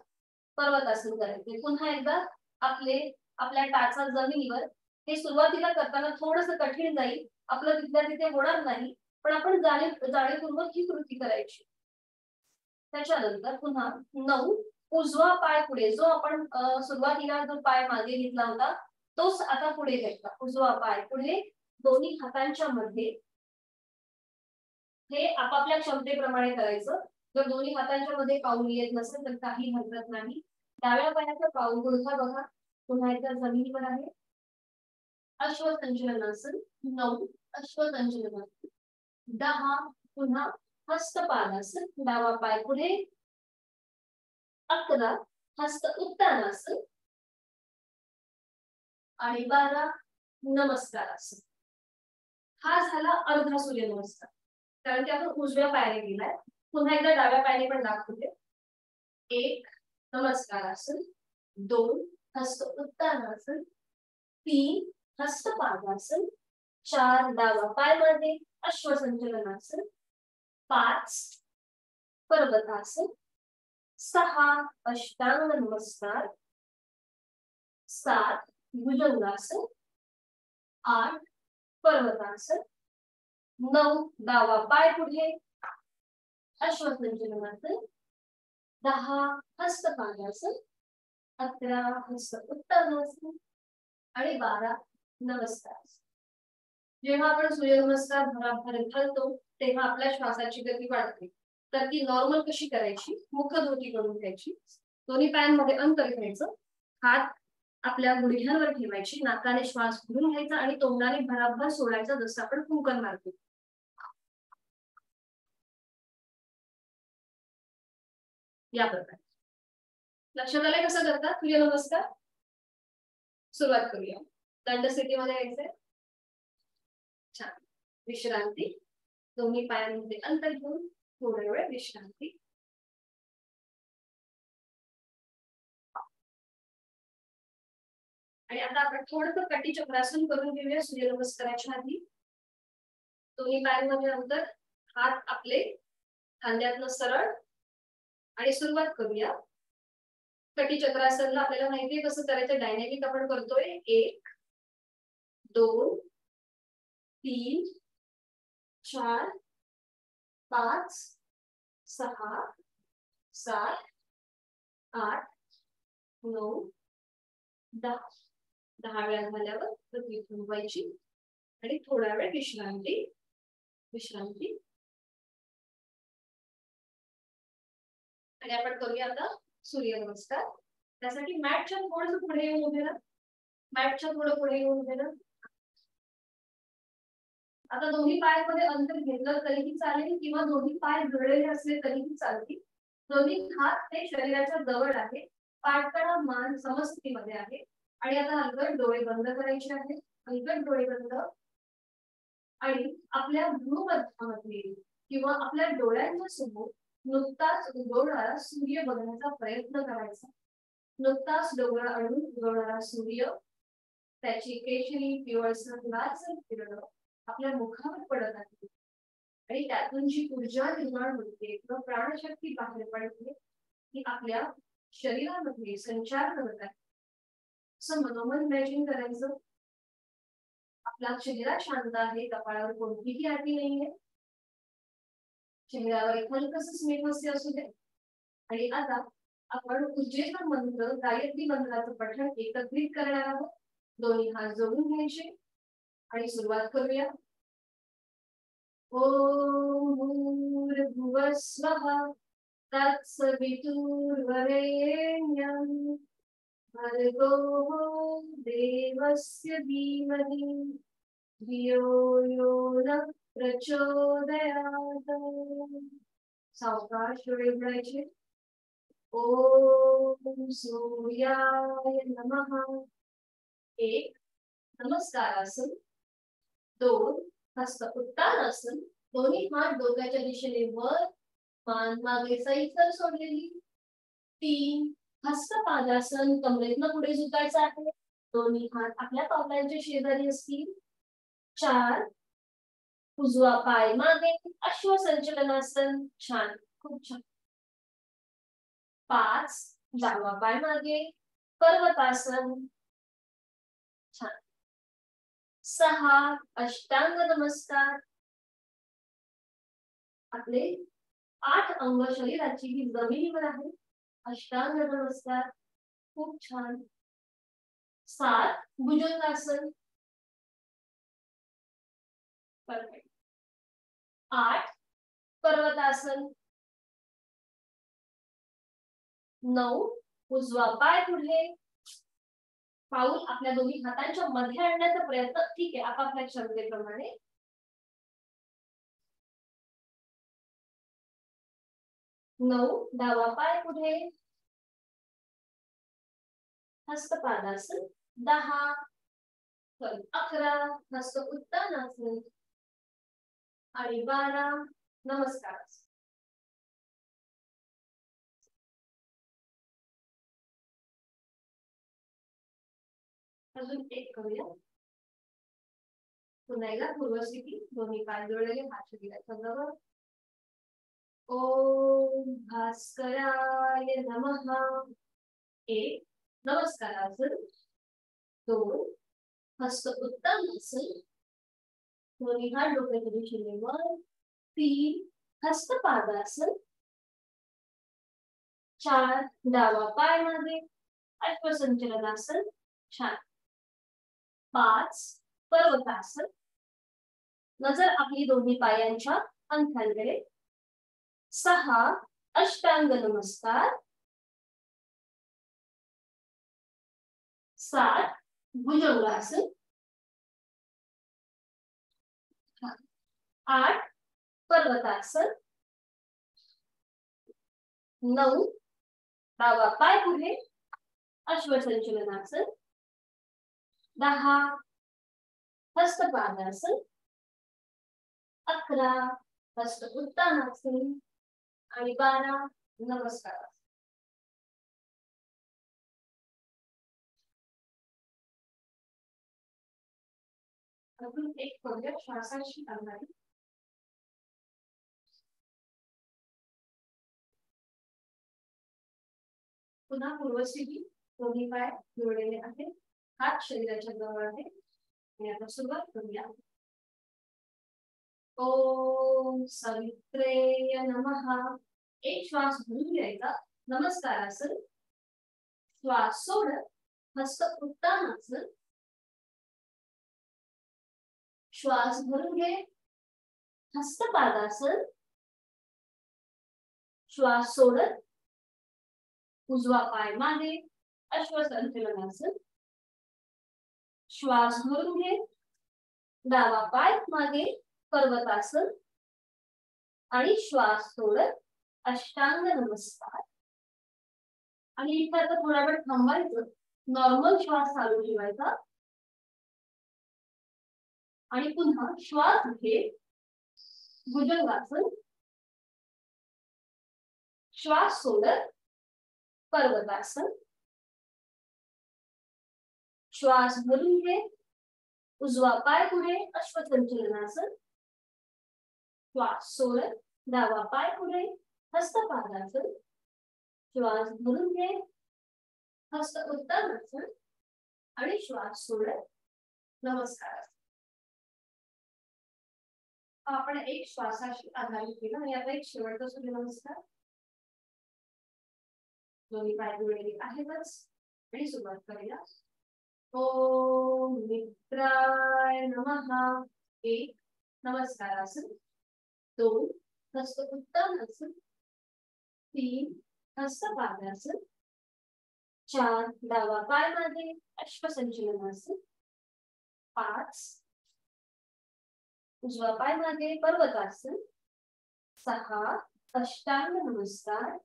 पर्वतासन करायचे. पुन्हा एकदा आपल्या टाचा जमिनीवर. हे सुरुवातीला करताना थोडंसं कठीण जाईल, आपलं तिथल्या तिथे होणार नाही, पण आपण जाणीवपूर्वक ही कृती करायची. त्याच्यानंतर पुन्हा 9 उजवा पाय पुढे. जो आपण सुरुवातीला जो पाय मागे घेतला होता तोच आता पुढे घ्यायचा. उजवा पाय पुढे, दोन्ही हातांच्या मध्ये. हे आपापल्या क्षमतेप्रमाणे करायचं. जर दोन्ही हातांच्या मध्ये पाऊल येत नसेल तर काही हरकत नाही. डाव्या पायाचा पाऊल गुडघा बघा पुन्हा एकदा जमिनीवर आहे. अश्वसंचलनासन. 9 अश्वसंचलनासन. 10 पुन्हा हस्तपादासन. डावा पाय पुढे. 11 हस्त उत्तानासन. आणि 12 नमस्कारासन. हा झाला अर्धा सूर्य नमस्कार, कारण की आपण उजव्या पायाने गेलाय. पुन्हा एकदा डाव्या पायाने पण दाखवते. 1 नमस्कारासन. 2 हस्त उत्तानासन. 3 हस्तपादासन. 4 डावा पाय मागे अश्वसंचलनासन. 5 पर्वतासन. 6 अष्टांग नमस्कार. 7 भुजंगासन. 8 पर्वतासन. 9 डावा पाय पुढे अश्वसंचलनासन. 10 हस्तपादासन. 11 हस्त उत्तानासन. आणि 12 नमस्कार. जेव्हा आपण सूर्यनमस्कार भराभर घालतो तेव्हा आपल्या श्वासाची गती वाढते. तर ती नॉर्मल कशी करायची? मुखधोती करून घ्यायची, दोन्ही पायांमध्ये अंतर घ्यायचं, हात आपल्या गुडघ्यांवर ठेवायची, नाकाने श्वास भरून घ्यायचा आणि तोंडाने भराभर सोडायचा, जसं आपण फुंकर मारतो. या प्रकारे. लक्षात आलंय कसं करतात सूर्यनमस्कार? सुरुवात करूया. दंडस्थितीमध्ये यायचंय. छान. विश्रांती. दोन्ही पायांमध्ये अंतर घेऊन थोडा वेळ विश्रांती. आणि आता आपण थोडंसं कटी चक्रासन करून घेऊया सूर्यनमस्काराच्या आधी. दोन्ही पायांमध्ये अंतर, हात आपले खांद्यातनं सरळ, आणि सुरुवात करूया. कटी चक्रासनला आपल्याला माहितीये कसं करायचं, डायनॅमिक आपण करतोय. 1 2 3 4 5 6 7 8 9 10. 10 वेळा झाल्यावर पृथ्वी थांबवायची आणि थोडा वेळ विश्रांती. विश्रांती. आणि आपण करूया आता सूर्यनमस्कार. त्यासाठी मॅटच्या थोडंसं पुढे येऊन उभे राहा. मॅटच्या थोडं पुढे येऊन उभे राहा. आता दोन्ही पायांमध्ये अंतर घेतलं तरीही चालेल किंवा दोन्ही पाय जुळलेले असले तरीही चालतील. दोन्ही हात ते शरीराच्या जवळ आहे. पाठकडा मान समस्थितीमध्ये आहे. आणि आता हलगट डोळे बंद करायचे आहेत. हलगट डोळे बंद. आणि आपल्या भ्रूमध्यामध्ये किंवा आपल्या डोळ्यांच्या समोर नुकताच उगवणारा सूर्य बघण्याचा प्रयत्न करायचा. नुकताच डोळ्याआडून उगवणारा सूर्य, त्याची केशरी पिवळसर लालसर किरण आपल्या मुखावर पडत आहे आणि त्यातून जी ऊर्जा निर्माण होते किंवा प्राणशक्ती बाहेर पडते ती आपल्या शरीरामध्ये संचार करत आहे असं मनोमन इमॅजिन करायचं. आपला चेहरा शांत आहे, कपाळावर कोणतीही आटी नाहीये, चेहऱ्यावर एक हलकस स्मितहास्य असू दे. आणि आता आपण ऊर्जेचा मंत्र गायत्री मंत्राचं पठण एकत्रित करणार आहोत. दोन्ही हात जोडून घ्यायचे आणि सुरुवात करूया. ओम भूर्भुवः स्वः तत्सवितुर्वरेण्यं भर्गो देवस्य धीमहि धियो यो नः प्रचोदयात्. सावकाश डोळे उघडायचे. ओम सूर्याय नमः. 1 नमस्कारासन. 2 हस्त उत्तानासन. दोन्ही हात डोक्याच्या दिशेने वर, मान मागे सैल सोडलेली. 3 हस्तपादासन. कमरेतनं पुढे झुकायचं आहे, दोन्ही हात आपल्या पावलांच्या शेजारी असतील. 4 उजवा पाय मागे, अश्वसंचलनासन. छान, खूप छान. 5 डावा पाय मागे, पर्वतासन. छान. 6 अष्टांग नमस्कार. आपले 8 अंग शरीराची ही जमिनीवर आहे. अष्टांग नमस्कार, खूप छान. 7 भुजंगासन. परफेक्ट. 8 पर्वतासन. 9 उजवा पाय पुढे, पाऊल आपल्या दोन्ही हातांच्या मध्ये आणण्याचा प्रयत्न. ठीक आहे, आपापल्या क्षमतेप्रमाणे. 9 डावा पाय पुढे, हस्तपादासन. 10 11 हस्त उत्तानासन आणि 12 नमस्कार. अजून एक करूया. पुन्हा एकदा पूर्वस्थिती. दोन्ही पाय जोडलेले, हात शरीराच्या जवळ. ओम भास्कराय नमः. 1 नमस्कारासन. 2 हस्त उत्तानासन. दोन्ही हात डोक्याच्या दिशेने वर. 3 हस्तपादासन. 4 डावा पाय मागे, अश्वसंचलनासन. छान. 5 पर्वतासन. नजर आपली दोन्ही पायांच्या अंगठ्यांकडे. 6 अष्टांग नमस्कार. 7 भुजंगासन. 8 पर्वतासन. 9 डावा पाय पुढे, अश्वसंचलनासन. 10 हस्तपादासन. 11 हस्त उत्तानासन आणि 12 नमस्कार. अजून एक करूया श्वासाची आघाडी. पुन्हा पूर्वस्थिती. दोन्ही पाय जोडलेले आहेत, हात शरीराच्या जवळ आहे. आणि आता सुरुवात करूया. ओम सवित्रे नमः. एक श्वास भरून घ्यायचा, नमस्कारासन. श्वास सोडत हस्त उत्तानासन. श्वास भरून घे, हस्तपादासन. श्वास सोडत उजवा पाय मागे, अश्वसंचलनासन. श्वास भरून घे, डावा पाय मागे, पर्वतासन. आणि श्वास सोडत अष्टांग नमस्कार. आणि इथे आता थोडा वेळ थांबायचं, नॉर्मल श्वास चालू ठेवायचा आणि पुन्हा श्वास घे, भुजंगासन. श्वास सोडत पर्वतासन. श्वास भरून घे, उजवा पाय पुढे अश्वसंचलनासन, श्वास सोडत डावा पाय पुढे हस्तपादासन, श्वास धरून घे हस्त उत्तरासन आणि श्वास सोडत नमस्कार. आपण एक श्वासाशी आधारित केला आणि आता एक शेवटचा सूर्यनमस्कार. दोन्ही पाय जोडलेले आहेतच आणि सुरुवात करूया. ओम मित्राय नमः. एक नमस्कारासन, दोन हस्त उत्तरासन, तीन हस्तपादासन, चार डावा पाय मागे अश्वसंचलनासन, पाच उजवा पाय मागे पर्वतासन, सहा अष्टांग नमस्कार,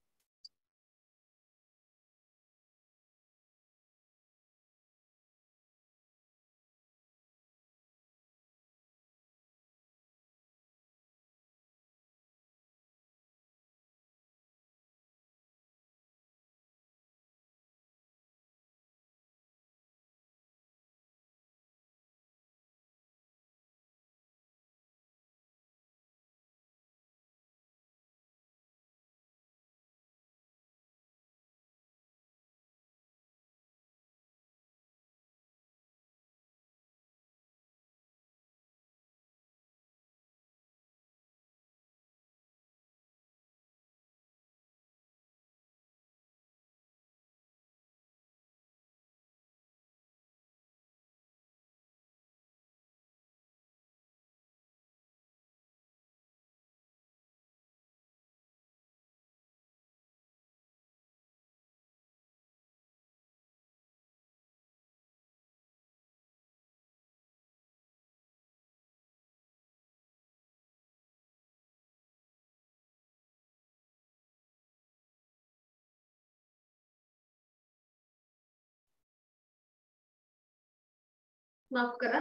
माफ करा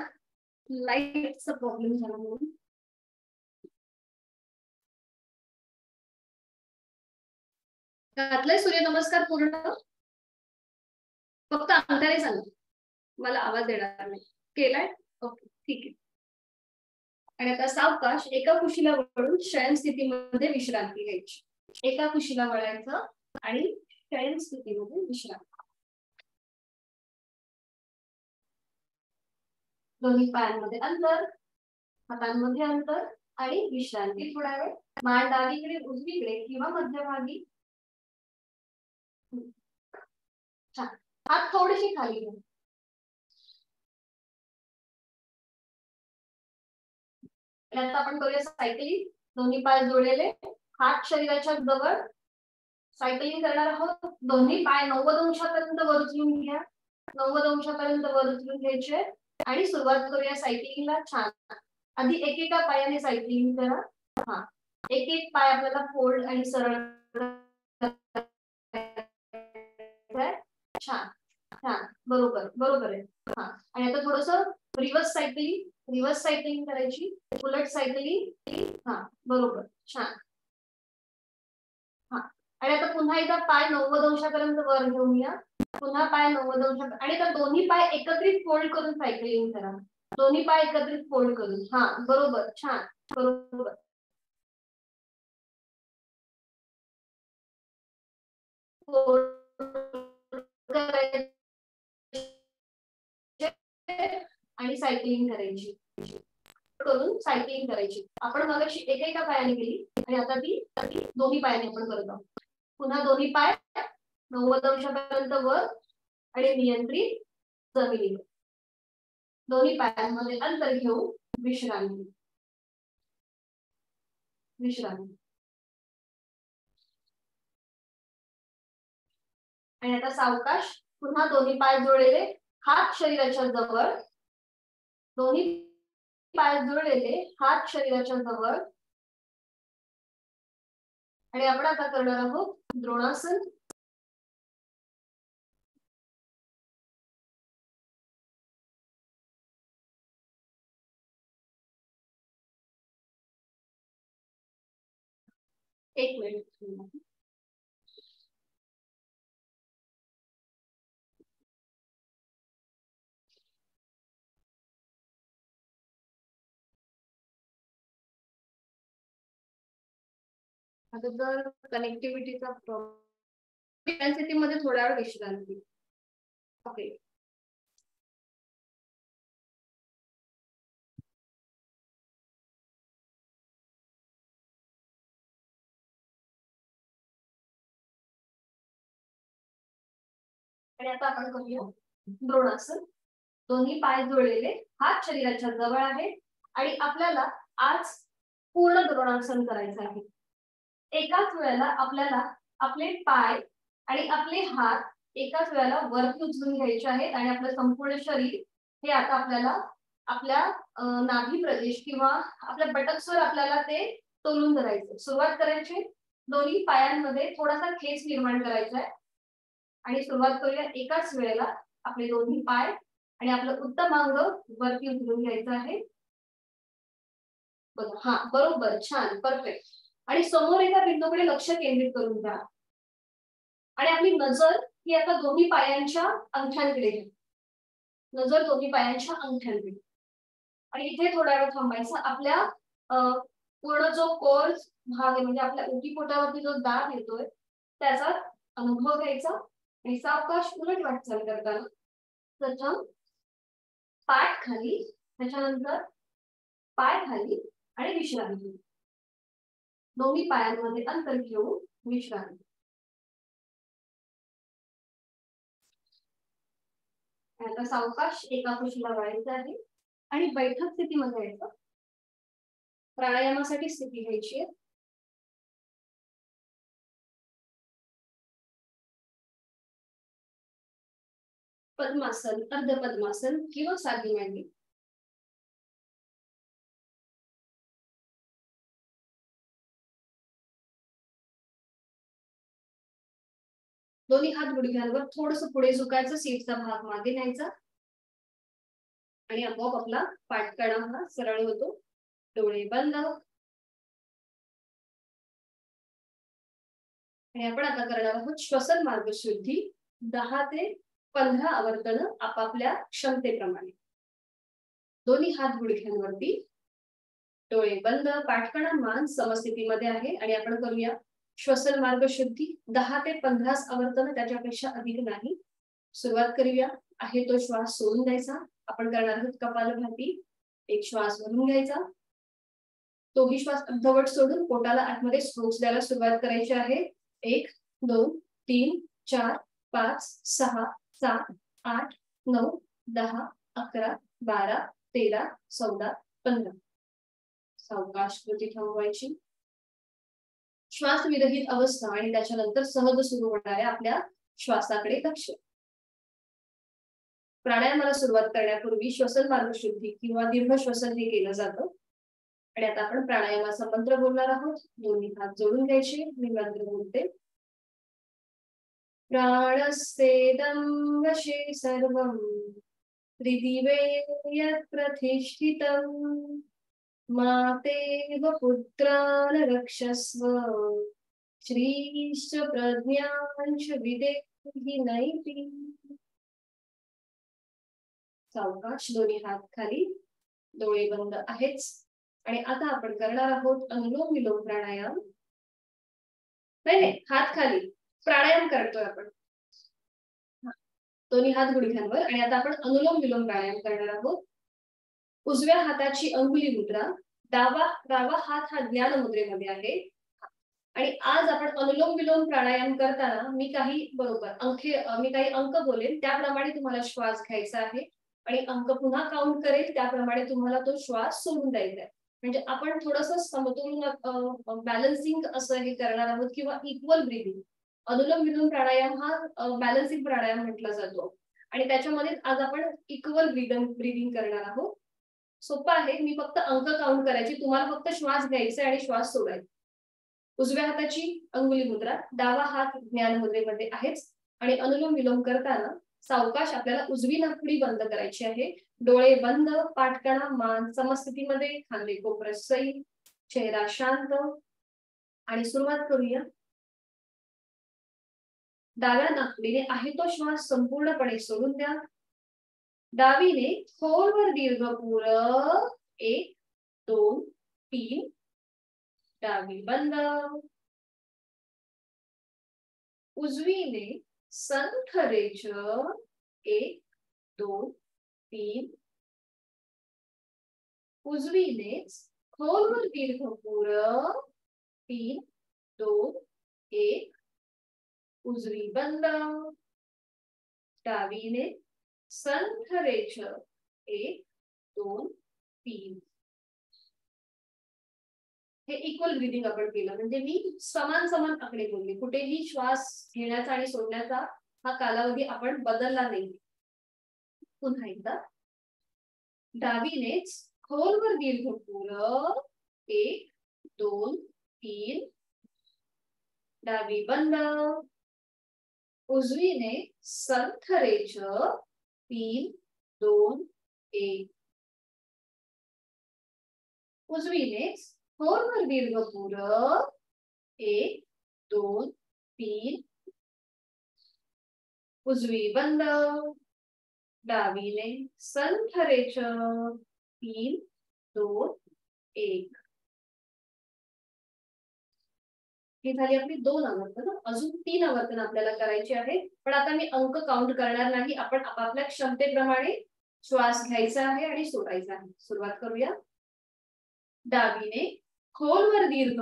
लाईटचा प्रॉब्लेम झाला म्हणून. घातलंय सूर्यनमस्कार पूर्ण, फक्त अंगाने सांगा, मला आवाज देणार नाही. केलाय? ओके ठीक आहे. आणि आता सावकाश एका कुशीला वळून शयन स्थितीमध्ये विश्रांती घ्यायची. एका कुशीला वळायचं आणि शयन स्थितीमध्ये विश्रांती. दोन्ही पायांमध्ये अंतर, हातांमध्ये अंतर आणि विश्रांती. थोडा वेळ मान डावीकडे उजवीकडे किंवा मध्यभागी. छान. हात थोडेसे खाली घ्या. आता आपण करूया सायकलिंग. दोन्ही पाय जोडलेले, हात शरीराच्या जवळ. सायकलिंग करणार आहोत. दोन्ही पाय 90 अंशापर्यंत वर उचलून घ्या. 90 अंशापर्यंत वर उचलून घ्यायचे आणि सुरुवात करूया सायकलिंगला. छान. आधी एकेका पायाने सायकलिंग करा. हा, एक एक पाय आपल्याला फोल्ड आणि सरळ. छान छान, बरोबर बरोबर आहे. हा, आणि आता थोडस रिव्हर्स सायकलिंग करायची. उलट सायकलिंग. हा बरोबर, छान. हा, आणि आता पुन्हा एकदा पाय 90 अंशापर्यंत वर घेऊन या. पुन्हा पाय 90 अंश आणि आता दोन्ही पाय एकत्रित फोल्ड करून सायकलिंग करा. दोन्ही पाय एकत्रित फोल्ड करून. हा बरोबर, छान, बरोबर. आणि सायकलिंग करायची. करून सायकलिंग करायची. आपण मगाशी एका पायाने केली आणि आता ती दोन्ही पायाने आपण करत आहोत. पुन्हा दोन्ही पाय 90 अंशापर्यंत वर आणि नियंत्रित जमिनीवर. दोन्ही पायांमध्ये अंतर घेऊन विश्रांती. आणि आता सावकाश पुन्हा दोन्ही पाय जोडलेले, हात शरीराच्या जवळ. दोन्ही पाय जोडलेले, हात शरीराच्या जवळ. आणि आपण आता करणार आहोत द्रोणासन. एक मिनिट. आता जर कनेक्टिव्हिटीचा प्रॉब्लेम मध्ये थोड्या वेळ विश्रांती. ओके. आणि आता आपण करूया द्रोणासन. दोन्ही पाय जोडलेले, हात शरीराच्या जवळ आहे आणि आपल्याला आज पूर्ण द्रोणासन करायचं आहे. एकाच वेळेला आपल्याला आपले पाय आणि आपले हात एकाच वेळेला वरती उचलून घ्यायचे आहेत आणि आपलं संपूर्ण शरीर हे आता आपल्याला आपल्या नाभी प्रदेश किंवा आपल्या बटक्सवर आपल्याला ते तोलून धरायचं. सुरुवात करायची. दोन्ही पायांमध्ये थोडासा खेच निर्माण करायचा आहे आणि सुरुवात करूया. एकाच वेळेला आपले दोन्ही पाय आणि आपलं उत्तमांग वरती उचलून घ्यायचं आहे. बघा, हा बरोबर, छान, परफेक्ट. आणि समोर एका बिंदूकडे लक्ष केंद्रित करून घ्या आणि आपली नजर ही आता दोन्ही पायांच्या अंगठ्यांकडे घ्या. नजर दोन्ही पायांच्या अंगठ्यांकडे. आणि इथे थोडा वेळ थांबायचा. आपल्या पूर्ण जो कोर भाग आहे म्हणजे आपल्या ओटीपोटावरती जो दाब येतोय त्याचा अनुभव घ्यायचा आणि सावकाश उलट वाटचाल करताना प्रथम पाठ खाली, त्याच्यानंतर पाय खाली आणि विश्रांती. दोन्ही पायांमध्ये अंतर घेऊन विश्रांती. आता सावकाश एका कुशीला वळायचं आहे आणि बैठक स्थितीमध्ये यायचं. प्राणायामासाठी स्थिती घ्यायची आहे. पद्मासन, अर्ध पद्मासन किंवा साधी मांडी. दोन्ही हात गुडघ्यांवर थोडस पुढे झुकायचं. सीटचा भाग मागे न्यायचा आणि आपोआप आपला पाठकणा हा सरळ होतो. डोळे बंद. आणि आपण आता करणार आहोत श्वसन मार्ग शुद्धी. 10 ते 15 आवर्तन आपापल्या क्षमतेप्रमाणे. दोन्ही हात गुडघ्यांवरती, डोळे बंद, पाठकणा मान समस्थितीमध्ये आहे आणि आपण करूया श्वसन मार्ग शुद्धी. 10 ते 15 आवर्तन, त्याच्यापेक्षा अधिक नाही. सुरुवात करूया. आहे तो श्वास सोडून द्यायचा. आपण करणार आहोत कपालभाती. एक श्वास भरून घ्यायचा. तोही श्वास अर्धवट सोडून पोटाला आतमध्ये स्ट्रोक्स द्यायला सुरुवात करायची आहे. 1 2 3 4 5 6 7 8 9 10 11 12 13 14 15. सावकाश कृती थांबवायची. श्वास विरहित अवस्था आणि त्याच्यानंतर सहज सुरू होणाऱ्या आपल्या श्वासाकडे लक्ष. प्राणायामाला सुरुवात करण्यापूर्वी श्वसन मार्ग शुद्धी किंवा दीर्घ श्वसन हे केलं जातं. आणि आता आपण प्राणायामाचा मंत्र बोलणार आहोत. दोन्ही हात जोडून घ्यायचे. मी मंत्र बोलते. प्राणस्तेदं वशे सर्वं त्रिदिवे यत् प्रतिष्ठितं मातेव पुत्रान् रक्षस्व श्रीश्च प्रज्ञांच विदेहि नैति. सावकाश दोन्ही हात खाली, डोळे बंद आहेच. आणि आता आपण करणार आहोत अनुलोम विलोम प्राणायाम. नाही, हात खाली, प्राणायाम करतोय आपण. दोन्ही हात गुडघ्यांवर. आणि आता आपण अनुलोम विलोम प्राणायाम करणार आहोत. उजव्या हाताची अंगुली मुद्रा, डावा हात हा ज्ञान मुद्रेमध्ये आहे. आणि आज आपण अनुलोम विलोम प्राणायाम करताना मी काही अंक बोलेन, त्याप्रमाणे तुम्हाला श्वास घ्यायचा आहे आणि अंक पुन्हा काउंट करेल, त्याप्रमाणे तुम्हाला तो श्वास सोडून द्यायचा आहे. म्हणजे आपण थोडंसं समतोल बॅलन्सिंग असं हे करणार आहोत किंवा इक्वल ब्रीदिंग. अनुलोम विलोम प्राणायाम हा बॅलन्सिंग प्राणायाम म्हटला जातो आणि त्याच्यामध्ये आज आपण इक्वल ब्रीदिंग करणार आहोत. सोपं आहे. मी फक्त अंक काउंट करायचे, तुम्हाला फक्त श्वास घ्यायचा आणि श्वास सोडायचा. उजव्या हाताची अंगुली मुद्रा, डावा हात ज्ञान मुद्रेमध्ये आहेच. आणि अनुलोम विलोम करताना सावकाश आपल्याला उजवी नाकपुडी बंद करायची आहे. डोळे बंद, पाठकणा मान समस्थितीमध्ये, खांदे कोपरत सैल, चेहरा शांत. आणि सुरुवात करूया. डाव्या नाकपुडीने आहे तो श्वास संपूर्णपणे सोडून द्या. डावीने खोलवर दीर्घ पुरव. 1 2 3. डावी बंद. उजवीने संथरेच 1 2 3 उजवीनेच खोलवर दीर्घ पूर 3 2 1 उजवी बंद डावीने संथरेच 1 2 3 हे इक्वल ब्रीदिंग आपण केलं म्हणजे मी समान समान आकडे बोलले कुठेही श्वास घेण्याचा आणि सोडण्याचा हा कालावधी आपण बदलला नाही पुन्हा एकदा डावीनेच खोलवर दीर्घ पूर 1 2 3 डावी बंद उजवीने संथरेच 3 2 1 उजवीनेच खोलवर दीर्घ पूर 1 2 3 उजवी बंद डावीने संथरेच 3 2 1 ही झाली आपली 2 आवर्तन अजून 3 आवर्तन आपल्याला करायची आहेत पण आता मी अंक काउंट करणार नाही आपण आपापल्या क्षमतेप्रमाणे श्वास घ्यायचा आहे आणि सोडायचा आहे सुरुवात करूया डावीने खोलवर दीर्घ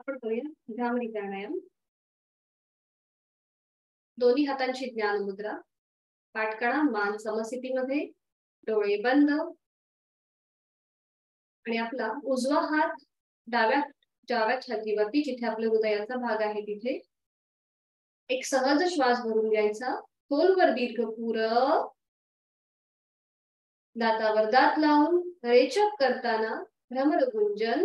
आपण करूया भ्रामरी प्राणायाम दोन्ही हातांची ज्ञान मुद्रा पाठ करा मान समस्थितीमध्ये डोळे बंद आणि आपला उजवा हात डाव्या छातीवरती जिथे आपल्या हृदयाचा भाग आहे तिथे एक सहज श्वास भरून घ्यायचा खोलवर दीर्घ पूर दातावर दात लावून रेचक करताना भ्रमर गुंजन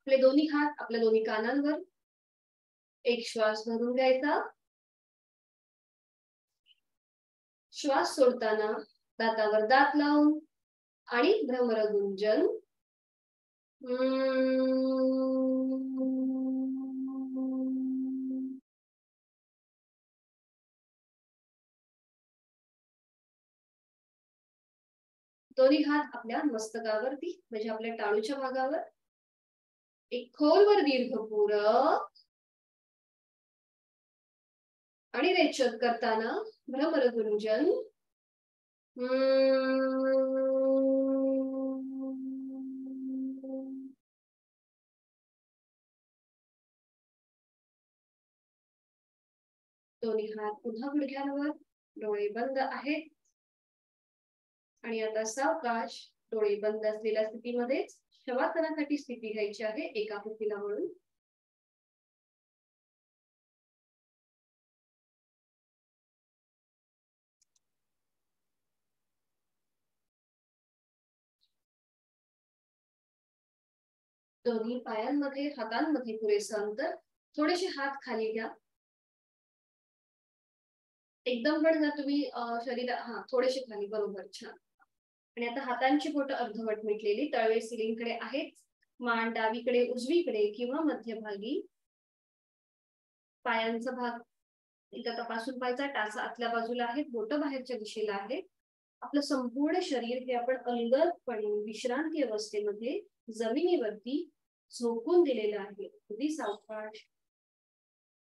आपले दोन्ही हात आपल्या दोन्ही कानांवर एक श्वास भरून घ्यायचा श्वास सोडताना दातावर दात लावून आणि भ्रमर गुंजन दोन्ही हात आपल्या मस्तकावरती म्हणजे आपल्या टाळूच्या भागावर एक खोलवर दीर्घ पूर आणि रेचक करताना भ्रमर गुंजन दोन्ही हात पुन्हा गुडघ्यांवर डोळे बंद आहेत आणि आता सावकाश डोळे बंद असलेल्या स्थितीमध्येच शवासनासाठी स्थिती घ्यायची आहे एका हातीला वळून दोन्ही पायांमध्ये हातांमध्ये पुरेसं अंतर थोडेसे हात खाली घ्या एकदम पण जर तुम्ही शरीर थोडेसे खाली बरोबर छान आणि आता हातांची बोटं अर्धवट मिटलेली तळवे सिलिंग कडे आहेत मान डावीकडे उजवीकडे किंवा मध्यभागी. पायांचा भाग एकदा तपासून पाहायचा. टाचा आतल्या बाजूला आहेत, बोट बाहेरच्या दिशेला आहेत. आपलं संपूर्ण शरीर हे आपण अलगदपणे विश्रांती अवस्थेमध्ये जमिनीवरती झोकून दिलेलं आहे. अगदी सावकाश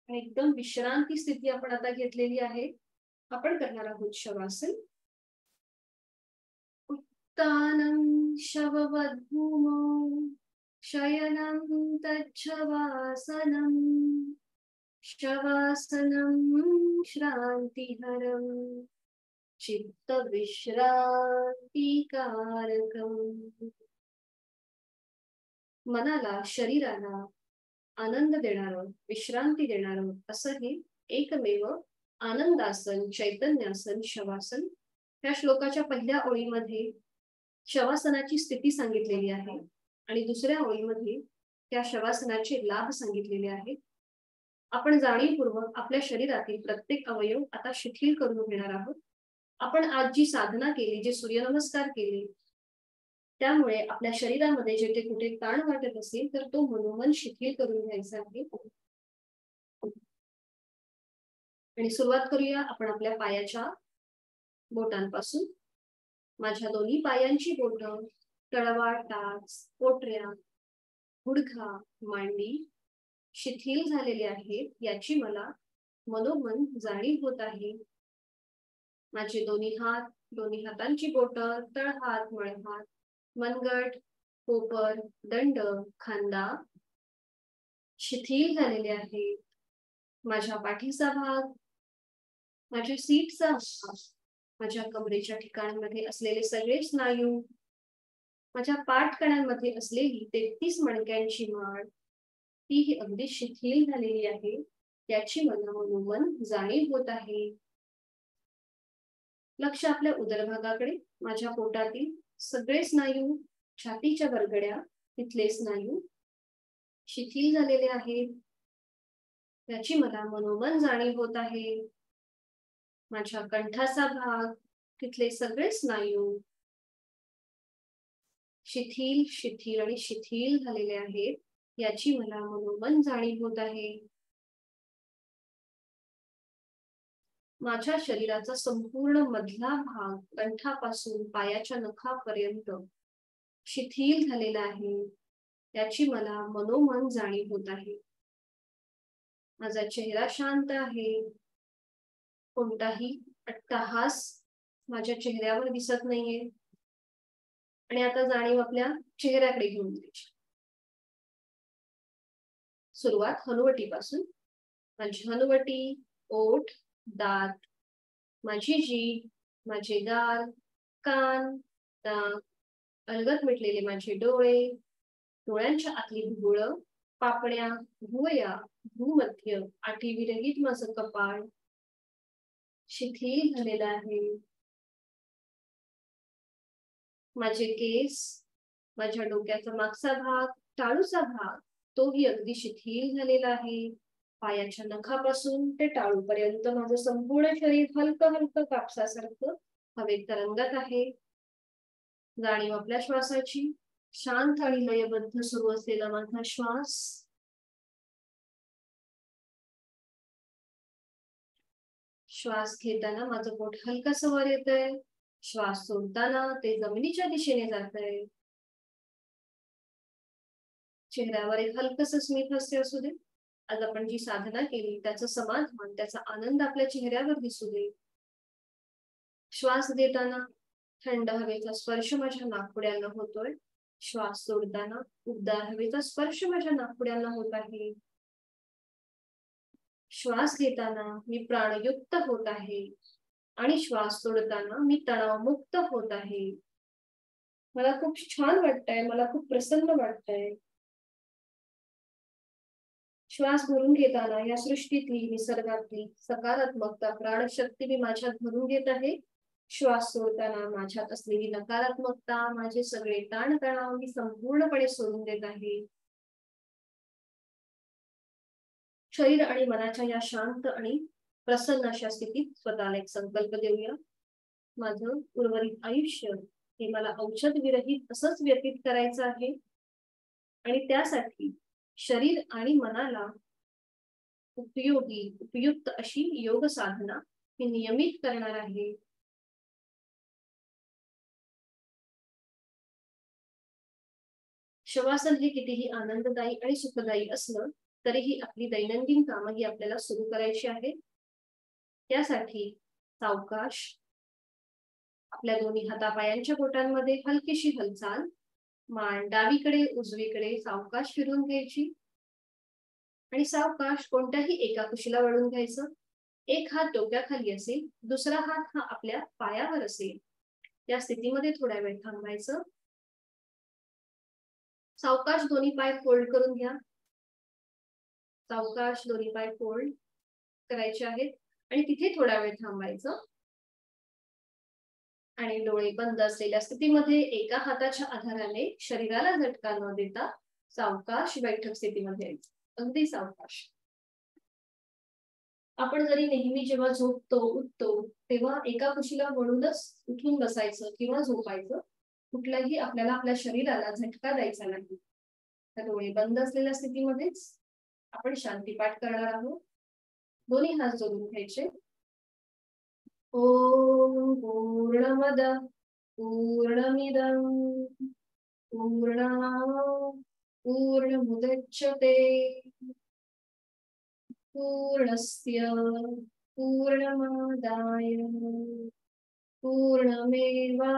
आणि एकदम विश्रांती स्थिती आपण आता घेतलेली आहे. आपण करणार आहोत शवासन. उत्तानं शववद्भूमौ शयनं तच्छवासनं शवासनं श्रान्तिहरं चित्तविश्रान्तिकारकं. मनाला शरीराला आनंद देणारं विश्रांती देणारं असं हे एकमेव आनंदासन चैतन्यासन शवासन. त्या श्लोकाच्या पहिल्या ओळीमध्ये शवासनाची स्थिती सांगितलेली आहे आणि दुसऱ्या ओळीमध्ये त्या शवासनाचे लाभ सांगितलेले आहेत. आपण जाणीवपूर्वक आपल्या शरीरातील प्रत्येक अवयव आता शिथिल करून घेणार आहोत. आपण आज जी साधना केली, जे सूर्यनमस्कार केले, त्यामुळे आपल्या शरीरामध्ये जेथे कुठे ताण वाटत असेल तर तो मनोमन शिथिल करून घ्यायचा आहे. आणि सुरुवात करूया आपण आपल्या पायाच्या बोटांपासून. माझ्या दोन्ही पायांची बोट, तळवा, टाच, पोटऱ्या, गुडघा, मांडी शिथिल झालेले आहेत याची मला मनोमन जाणीव होत आहे. माझे दोन्ही हात, दोन्ही हातांची बोट, तळहात, मळहात, मनगट, कोपर, दंड, खांदा शिथिल झालेले आहेत. माझ्या पाठीचा भाग, माझ्या सीटचा भाग, माझ्या कमरेच्या ठिकाणांमध्ये असलेले सगळे स्नायू, माझ्या पाठकणांमध्ये असलेली 33 मणक्यांची माळ ती अगदी शिथिल झालेली आहे याची मला मनोमन जाणीव होत आहे. लक्ष आपल्या उदरभागाकडे. माझ्या पोटातील सगळे स्नायू, छातीच्या बरगड्या तिथले स्नायू शिथिल झालेले आहेत याची मला मनोमन जाणीव होत आहे. माझ्या कंठाचा भाग, तिथले सगळे स्नायू शिथिल शिथिल आणि शिथिल झालेले आहेत याची मला मनोमन जाणीव होत आहे. माझ्या शरीराचा संपूर्ण मधला भाग कंठापासून पायाच्या नखापर्यंत शिथिल झालेला आहे याची मला मनोमन जाणीव होत आहे. माझा चेहरा शांत आहे. कोणताही अट्टहास माझ्या चेहऱ्यावर दिसत नाहीये. आणि आता जाणीव आपल्या चेहऱ्याकडे घेऊन द्यायची. सुरुवात हनुवटीपासून. माझी हनुवटी, ओठ, दात, माझी जीभ, माझे गाल, कान, नाक, अलगद मिटलेले माझे डोळे, डोळ्यांच्या आतली भुवळ, पापण्या, भुवया, भूमध्य, आठी विरहित माझं कपाळ शिथिल झालेलं आहे. माझे केस, माझ्या डोक्याचा मागचा भाग, टाळूचा भाग तोही अगदी शिथिल झालेला आहे. पायाच्या नखापासून ते टाळूपर्यंत माझं संपूर्ण शरीर हलकं हलकं कापसासारखं हवेत तरंगत आहे. जाणीव आपल्या श्वासाची. शांत आणि लयबद्ध सुरू असलेला माझा श्वास. श्वास घेताना माझं पोट हलकस वर येतंय. श्वास सोडताना ते जमिनीच्या दिशेने जातंय. चेहऱ्यावर एक हलकस स्मित हास्य असू दे. आज आपण जी साधना केली त्याचं समाधान, त्याचा आनंद आपल्या चेहऱ्यावर दिसू दे. श्वास देताना थंड हवेचा स्पर्श माझ्या नाकपुड्यांना होतोय. श्वास सोडताना उबदार हवेचा स्पर्श माझ्या नाकपुड्यांना होत आहे. श्वास घेताना मी प्राणयुक्त होत आहे आणि श्वास सोडताना मी तणावमुक्त होत आहे. मला खूप छान वाटतंय, मला खूप प्रसन्न वाटतंय. श्वास भरून घेताना या सृष्टीतली, निसर्गातली सकारात्मकता, प्राणशक्ती मी माझ्यात भरून घेत आहे. श्वास सोडताना माझ्यात असलेली नकारात्मकता, माझे सगळे ताणतणाव मी संपूर्णपणे सोडून देत आहे. शरीर आणि मनाच्या या शांत आणि प्रसन्न अशा स्थितीत स्वतःला एक संकल्प देऊया. माझं उर्वरित आयुष्य हे मला औषध विरहित असंच व्यतीत करायचं आहे. आणि त्यासाठी शरीर आणि मनाला उपयुक्त अशी योग साधना ही नियमित करणार आहे. शवासन हे कितीही आनंददायी आणि सुखदायी असलं तरीही आपली दैनंदिन कामं ही आपल्याला सुरू करायची आहेत. त्यासाठी सावकाश आपल्या दोन्ही हातापायांच्या बोटांमध्ये हलकीशी हालचाल, मान डावीकडे उजवीकडे सावकाश फिरून घ्यायची आणि सावकाश कोणत्याही एका कुशीला वळून घ्यायचं. एक हात डोक्याखाली असेल, दुसरा हात हा आपल्या पायावर असेल. या स्थितीमध्ये थोड्या वेळ थांबायचं. सावकाश दोन्ही पाय फोल्ड करून घ्या. सावकाश दोन्ही पाय फोल्ड करायचे आहेत आणि तिथे थोडा वेळ थांबायचं आणि डोळे बंद असलेल्या स्थितीमध्ये एका हाताच्या आधाराने शरीराला झटका न देता सावकाश बैठक स्थितीमध्ये यायचं. अगदी सावकाश. आपण जरी नेहमी जेव्हा झोपतो उठतो तेव्हा एका कुशीला वळूनच उठून बसायचं किंवा झोपायचं. कुठल्याही आपल्याला आपल्या शरीराला झटका द्यायचा नाही. तर डोळे बंद असलेल्या स्थितीमध्येच आपण शांतीपाठ करणार आहोत. दोन्ही हात जोडून घ्यायचे. ओम पूर्णमद पूर्णमिदं पूर्णात् पूर्णमुदच्यते पूर्णस्य पूर्णमादाय पूर्णमेवावशिष्यते.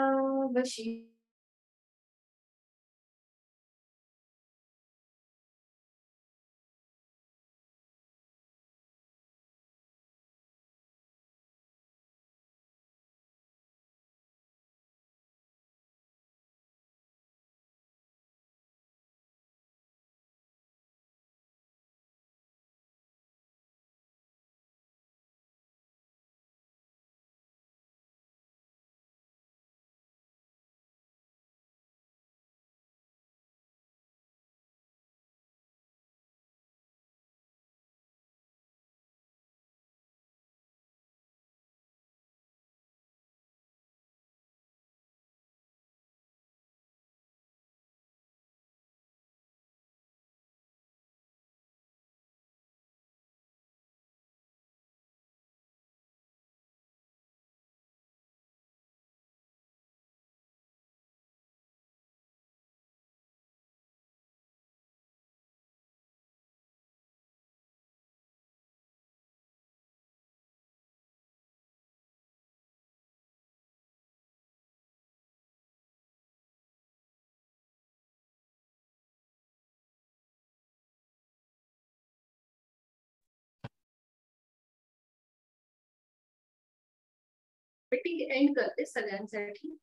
मीटिंग एंड करते सगळ्यांसाठी.